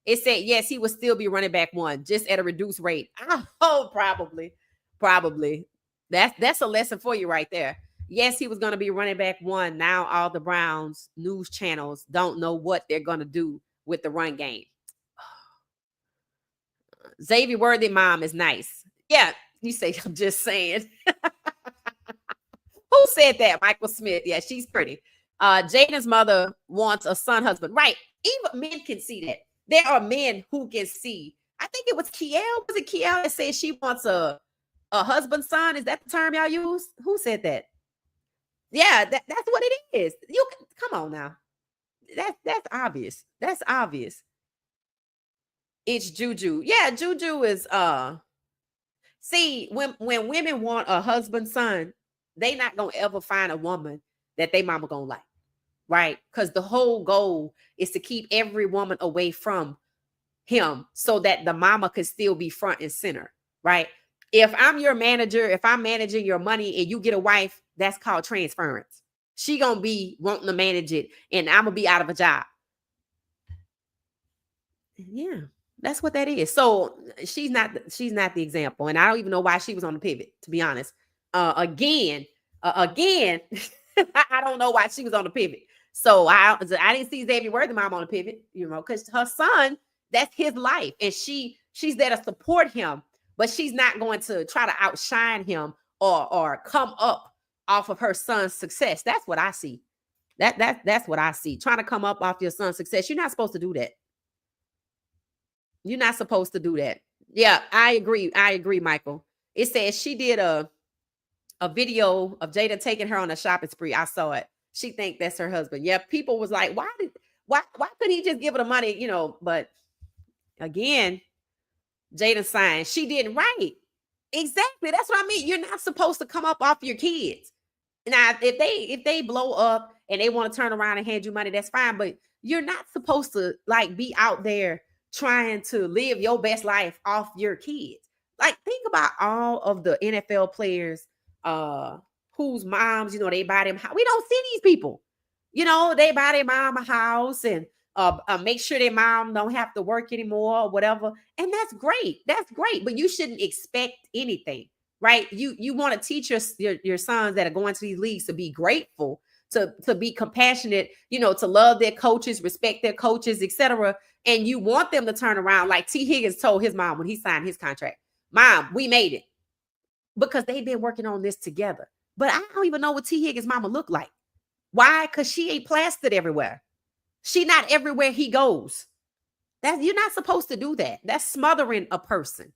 It said, yes, he would still be running back one, just at a reduced rate. Oh, probably. That's a lesson for you right there. Yes, he was going to be running back one. Now all the Browns news channels don't know what they're going to do with the run game. Xavier Worthy mom is nice. Yeah, you say, I'm just saying. Who said that? Michael Smith. Yeah, she's pretty. Jaden's mother wants a son husband. Right. Even men can see that. There are men who can see. I think it was Kiel. Was it Kiel that said she wants a husband son? Is that the term y'all use? Who said that? Yeah, that's what it is. You come on now. That's obvious. That's obvious. It's Juju. Yeah, Juju is see, when women want a husband son, they not gonna ever find a woman that they mama gonna like, right? Because the whole goal is to keep every woman away from him so that the mama could still be front and center, right? If I'm your manager, if I'm managing your money and you get a wife, that's called transference. She gonna be wanting to manage it and I'm gonna be out of a job. Yeah, that's what that is. So she's not the example. And I don't even know why she was on the pivot, to be honest. Again, I don't know why she was on the pivot. So I didn't see Xavier Worthy mom on the pivot, you know, because her son, that's his life. And she's there to support him, but she's not going to try to outshine him or come up off of her son's success. That's what I see. That's what I see. Trying to come up off your son's success. You're not supposed to do that. You're not supposed to do that. Yeah, I agree. I agree, Michael. It says she did a a video of Jada taking her on a shopping spree. I saw it. She think that's her husband. Yeah, people was like, why couldn't he just give her the money? But again, Jada signed. She didn't write. Exactly. That's what I mean. You're not supposed to come up off your kids. Now, if they blow up and they want to turn around and hand you money, that's fine. But you're not supposed to like be out there trying to live your best life off your kids. Like, think about all of the NFL players whose moms, they buy them. We don't see these people. They buy their mom a house and make sure their mom don't have to work anymore or whatever. And that's great. That's great. But you shouldn't expect anything, right? You want to teach your sons that are going to these leagues to be grateful, to be compassionate, to love their coaches, respect their coaches, etc. And you want them to turn around like T. Higgins told his mom when he signed his contract. Mom, we made it because they've been working on this together. But I don't even know what T. Higgins' mama looked like. Why? Because she ain't plastered everywhere. She not everywhere he goes. You're not supposed to do that. That's smothering a person.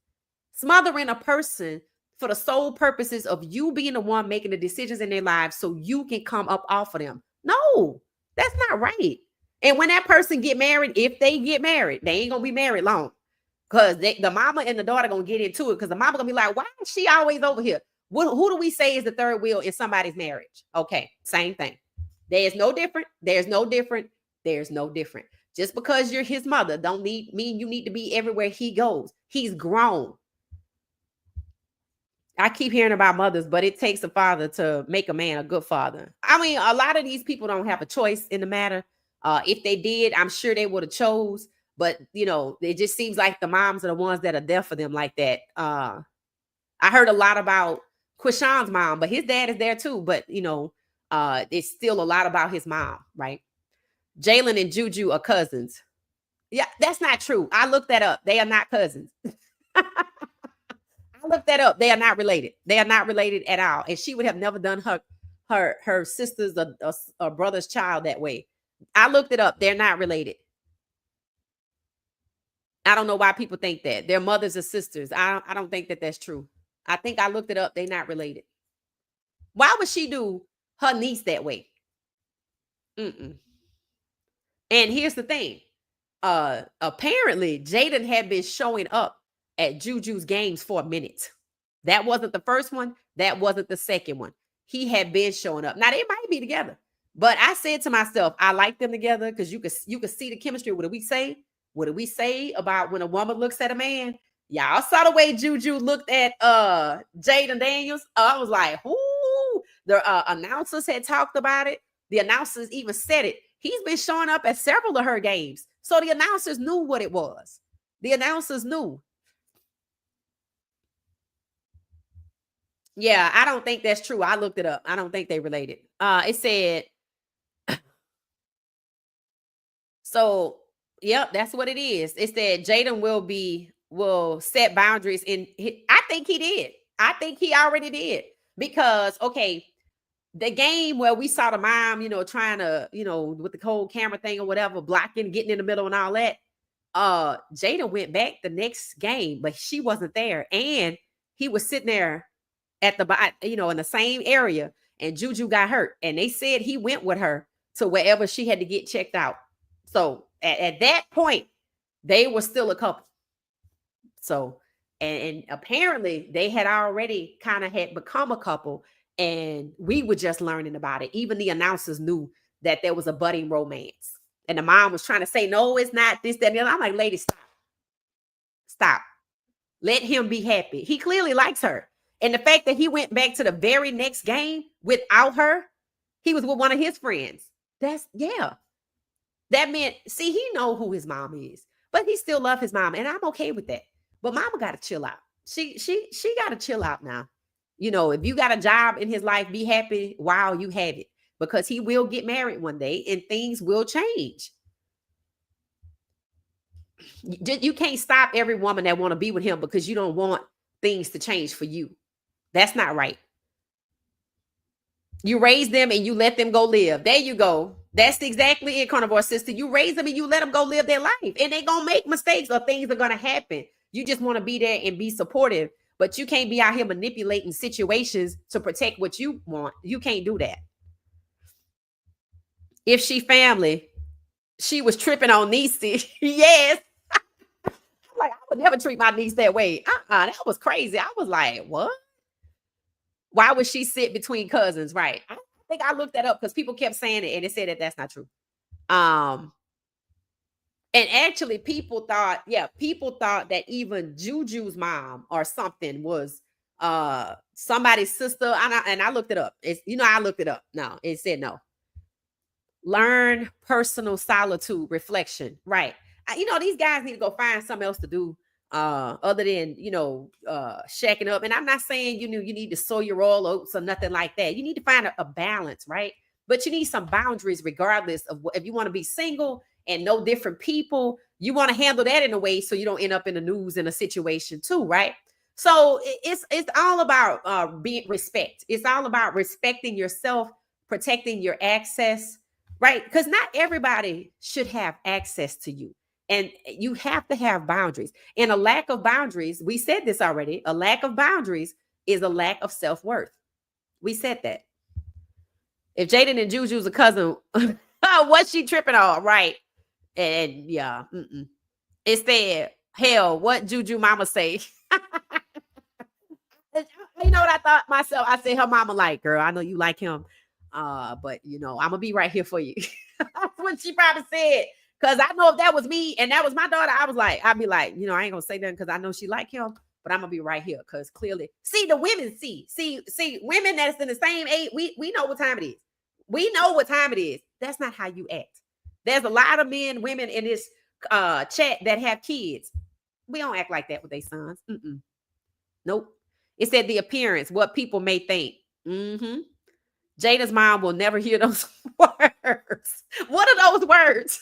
Smothering a person for the sole purposes of you being the one making the decisions in their lives so you can come up off of them. No, that's not right. And when that person get married, if they get married, they ain't going to be married long. Because the mama and the daughter going to get into it. Because the mama going to be like, why is she always over here? Who do we say is the third wheel in somebody's marriage? Okay, same thing. There's no different. There's no different. There's no different. Just because you're his mother don't mean you need to be everywhere he goes. He's grown. I keep hearing about mothers, but it takes a father to make a man a good father. I mean, a lot of these people don't have a choice in the matter. If they did, I'm sure they would have chose. But, it just seems like the moms are the ones that are there for them like that. I heard a lot about Quinshon's mom, but his dad is there too. But, it's still a lot about his mom, right? Jalen and Juju are cousins. Yeah, that's not true. I looked that up. They are not cousins. I looked that up. They are not related. They are not related at all. And she would have never done her sister's or brother's child that way. I looked it up. They're not related. I don't know why people think that. They're mothers or sisters. I don't think that that's true. I think I looked it up. They're not related. Why would she do her niece that way? Mm-mm. And here's the thing. Apparently, Jaden had been showing up at Juju's games for a minute. That wasn't the first one. That wasn't the second one. He had been showing up. Now, they might be together. But I said to myself, I like them together because you could see the chemistry. What did we say? What did we say about when a woman looks at a man? Y'all saw the way Juju looked at Jaden Daniels. I was like, ooh. The announcers had talked about it. The announcers even said it. He's been showing up at several of her games. So the announcers knew what it was. The announcers knew. Yeah, I don't think that's true. I looked it up. I don't think they related. It said, so, yep, that's what it is. It said Jaden will set boundaries. I think he did. I think he already did. Because, okay, the game where we saw the mom, trying to, with the cold camera thing or whatever, blocking, getting in the middle and all that. Jada went back the next game, but she wasn't there. And he was sitting there at the, in the same area, and Juju got hurt. And they said he went with her to wherever she had to get checked out. So at that point, they were still a couple. So, and apparently they had already kind of had become a couple. And we were just learning about it. Even the announcers knew that there was a budding romance. And the mom was trying to say, no, it's not this, that, and the other. I'm like, lady, stop. Stop. Let him be happy. He clearly likes her. And the fact that he went back to the very next game without her, he was with one of his friends. That meant, see, he know who his mom is. But he still loves his mom. And I'm okay with that. But mama got to chill out. She got to chill out now. If you got a job in his life, be happy while you have it, because he will get married one day and things will change. You can't stop every woman that want to be with him because you don't want things to change for you. That's not right. You raise them and you let them go live. There you go. That's exactly it, carnivore sister. You raise them and you let them go live their life, and they're going to make mistakes or things are going to happen. You just want to be there and be supportive. but you can't be out here manipulating situations to protect what you want. You can't do that. If she family, she was tripping on Niecy. Yes. Like, I would never treat my niece that way. That was crazy. I was like, what? Why would she sit between cousins? Right. I think I looked that up because people kept saying it and it said that that's not true. Um, and actually, people thought that even Juju's mom or something was somebody's sister. And I looked it up. It's I looked it up. No, it said no. Learn personal solitude, reflection. Right. These guys need to go find something else to do other than shacking up. And I'm not saying you need to sow your royal oats or nothing like that. You need to find a balance, right? But you need some boundaries regardless of if you want to be single and know different people. You want to handle that in a way so you don't end up in the news in a situation too, right? So it's all about being respect. It's all about respecting yourself, protecting your access, right? Because not everybody should have access to you. And you have to have boundaries. And a lack of boundaries, we said this already, a lack of boundaries is a lack of self-worth. We said that. If Jaden and Juju's a cousin, what's she tripping on? Right. And yeah. It said, hell, what Juju mama say? You know what I thought myself? I said, her mama like, girl, I know you like him. But I'm gonna be right here for you. That's what she probably said. Cause I know if that was me and that was my daughter, I'd be like, I ain't gonna say nothing because I know she like him, but I'm gonna be right here. Cause clearly, see the women see women that's in the same age, we know what time it is. We know what time it is. That's not how you act. There's a lot of men, women in this chat that have kids. We don't act like that with their sons. Nope. It said the appearance, what people may think. Jada's mom will never hear those words. What are those words?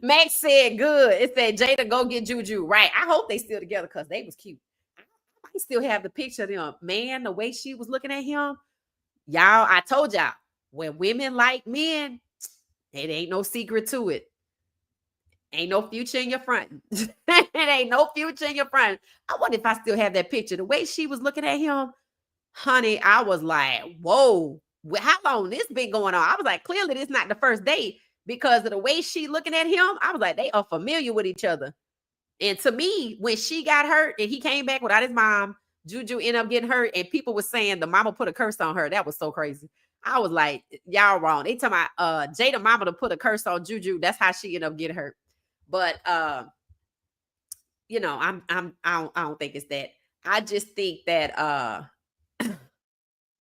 Max said good. It said Jada go get Juju. Right. I hope they still together because they was cute. I still have the picture of them. Man, the way she was looking at him. Y'all, I told y'all, when women like men, it ain't no secret to it. Ain't no future in your front. It ain't no future in your front. I wonder if I still have that picture. The way she was looking at him, honey, I was like, whoa, how long this been going on? I was like, clearly this not the first date because of the way she looking at him. I was like, they are familiar with each other. And to me, when she got hurt and he came back without his mom, Juju ended up getting hurt and people were saying the mama put a curse on her. That was so crazy. I was like, y'all wrong. They talking about Jada mama to put a curse on Juju. That's how she ended up getting hurt. But I don't think it's that. I just think that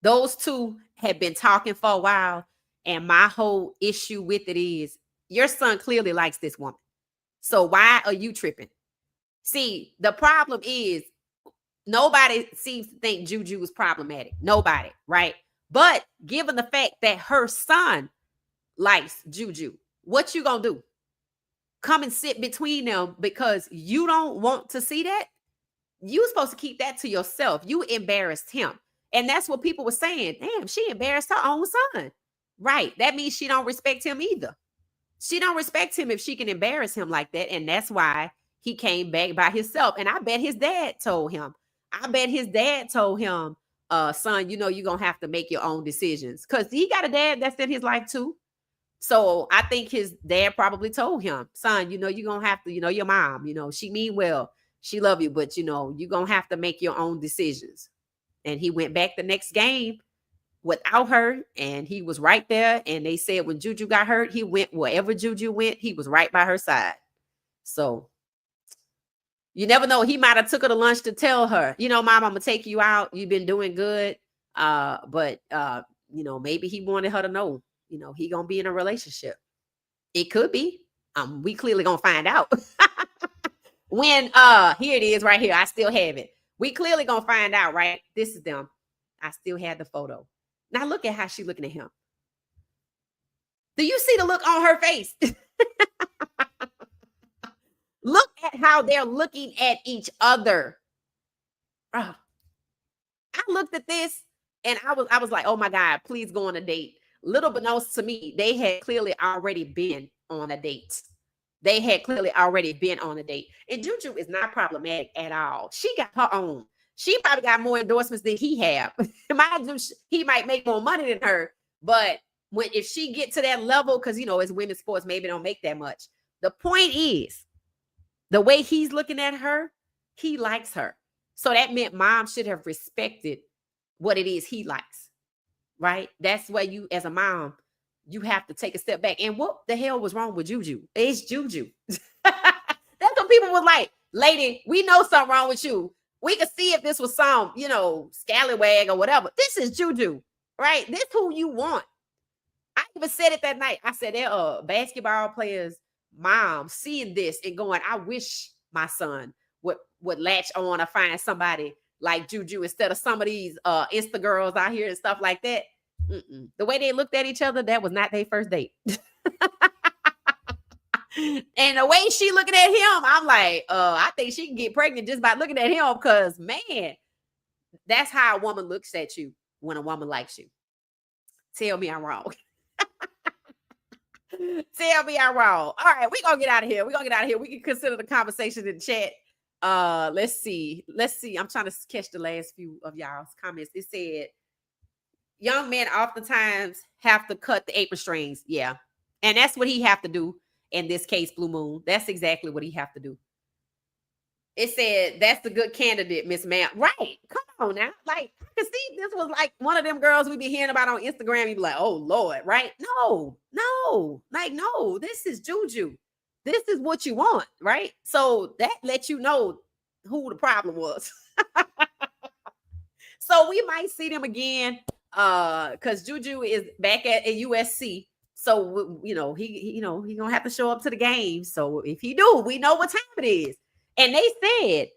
those two have been talking for a while, and my whole issue with it is your son clearly likes this woman. So why are you tripping? See, the problem is nobody seems to think Juju is problematic. Nobody, right? But given the fact that her son likes Juju, what you gonna do? Come and sit between them because you don't want to see that? You supposed to keep that to yourself. You embarrassed him. And that's what people were saying. Damn, she embarrassed her own son. Right. That means she don't respect him either. She don't respect him if she can embarrass him like that. And that's why he came back by himself. And I bet his dad told him. Son, you're going to have to make your own decisions. Because he got a dad that's in his life too. So I think his dad probably told him, son, you're going to have to, your mom, she mean well. She love you, but, you're going to have to make your own decisions. And he went back the next game without her, and he was right there. And they said when Juju got hurt, he went wherever Juju went. He was right by her side. So you never know. He might have took her to lunch to tell her, Mom, I'm going to take you out. You've been doing good. But maybe he wanted her to know, he going to be in a relationship. It could be. We clearly going to find out. When here it is right here. I still have it. We clearly gonna find out, right? This is them. I still had the photo. Now look at how she's looking at him. Do you see the look on her face? Look at how they're looking at each other. I looked at this and I was like, oh my God, please go on a date. Little but knows to me, they had clearly already been on a date. They had clearly already been on a date. And Juju is not problematic at all. She got her own. She probably got more endorsements than he have. Mind you, he might make more money than her, but if she get to that level, because it's women's sports, maybe don't make that much. The point is, the way he's looking at her, he likes her. So that meant mom should have respected what it is he likes, right? That's why you, as a mom, you have to take a step back. And what the hell was wrong with Juju? It's Juju. That's what people was like, lady, we know something wrong with you. We could see if this was some, scallywag or whatever. This is Juju, right? This who you want. I even said it that night. I said, there are basketball players' moms seeing this and going, I wish my son would latch on or find somebody like Juju instead of some of these Insta girls out here and stuff like that. The way they looked at each other, that was not their first date. And the way she looking at him, I'm like, I think she can get pregnant just by looking at him, because, man, that's how a woman looks at you when a woman likes you. Tell me I'm wrong. Tell me I'm wrong. All right, we're going to get out of here. We can consider the conversation in the chat. Let's see. I'm trying to catch the last few of y'all's comments. It said, young men oftentimes have to cut the apron strings. Yeah. And that's what he have to do in this case, Blue Moon. That's exactly what he have to do. It said, that's the good candidate, Miss Ma'am. Right. Come on now. Like, see, this was like one of them girls we be hearing about on Instagram. You be like, oh, Lord, right? No. Like, no, this is Juju. This is what you want, right? So that lets you know who the problem was. So we might see them again, because Juju is back at USC. So he gonna have to show up to the game. So if he do, we know what time it is. And they said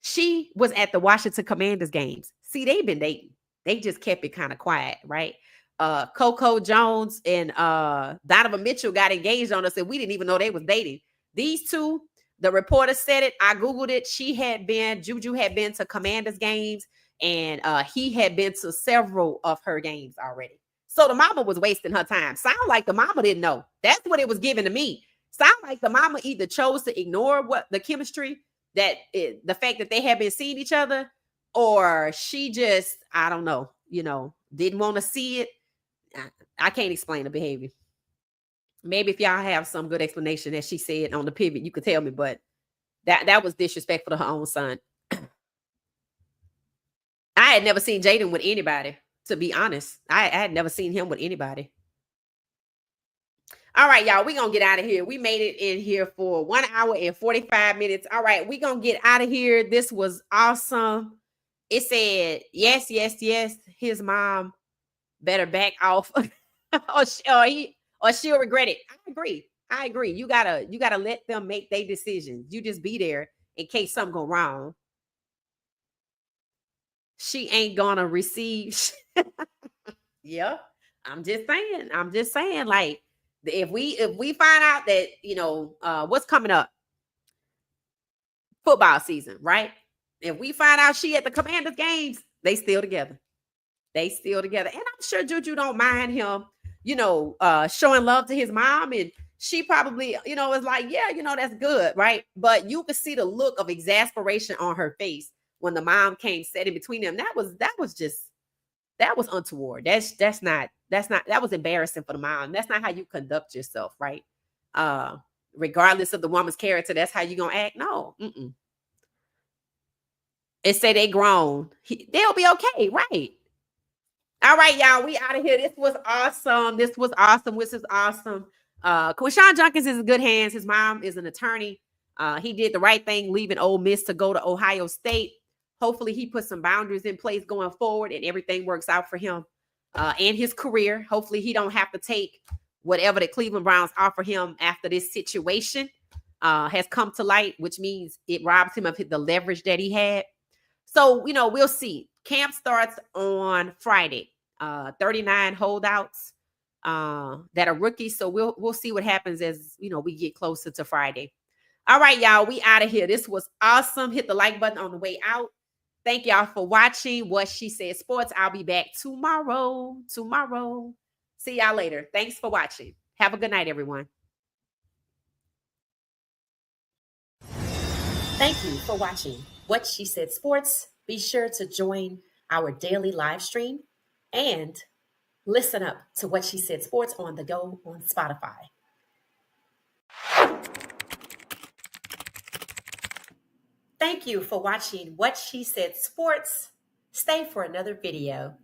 she was at the Washington Commanders games. See, they've been dating. They just kept it kind of quiet, right? Coco Jones and Donovan Mitchell got engaged on us, and we didn't even know they was dating. These two, the reporter said it. I Googled it. Juju had been to Commanders games, and he had been to several of her games already. So the mama was wasting her time. Sound like the mama didn't know. That's what it was given to me. Sound like the mama either chose to ignore what the chemistry, the fact that they had been seeing each other, or she just, I don't know, didn't want to see it. I can't explain the behavior. Maybe if y'all have some good explanation, as she said on the pivot, you could tell me, but that was disrespectful to her own son. I had never seen Jaden with anybody, to be honest. I had never seen him with anybody. All right, y'all, we're going to get out of here. We made it in here for 1 hour and 45 minutes. All right, we're going to get out of here. This was awesome. It said, yes, his mom better back off or she'll regret it. I agree. You gotta let them make their decisions. You just be there in case something go wrong. She ain't gonna receive. Yeah, I'm just saying, like, if we find out that what's coming up, football season, right? If we find out she at the Commanders games, they still together. And I'm sure Juju don't mind him, showing love to his mom, and she probably, is like, yeah, that's good, right? But you could see the look of exasperation on her face when the mom came sitting between them. That was untoward. That was embarrassing for the mom. That's not how you conduct yourself, right? Regardless of the woman's character, that's how you gonna act. No. It say they grown. They'll be okay, right? All right, y'all, we out of here. This was awesome. Quinshon Judkins is in good hands. His mom is an attorney. He did the right thing, leaving Ole Miss to go to Ohio State. Hopefully he puts some boundaries in place going forward and everything works out for him and his career. Hopefully he don't have to take whatever the Cleveland Browns offer him after this situation has come to light, which means it robs him of the leverage that he had. So, we'll see. Camp starts on Friday. 39 holdouts that are rookies. So we'll see what happens as we get closer to Friday. All right, y'all, we out of here. This was awesome. Hit the like button on the way out. Thank y'all for watching What She Said Sports. I'll be back tomorrow. See y'all later. Thanks for watching. Have a good night, everyone. Thank you for watching What She Said Sports. Be sure to join our daily live stream and listen up to What She Said Sports on the go on Spotify. Thank you for watching What She Said Sports. Stay for another video.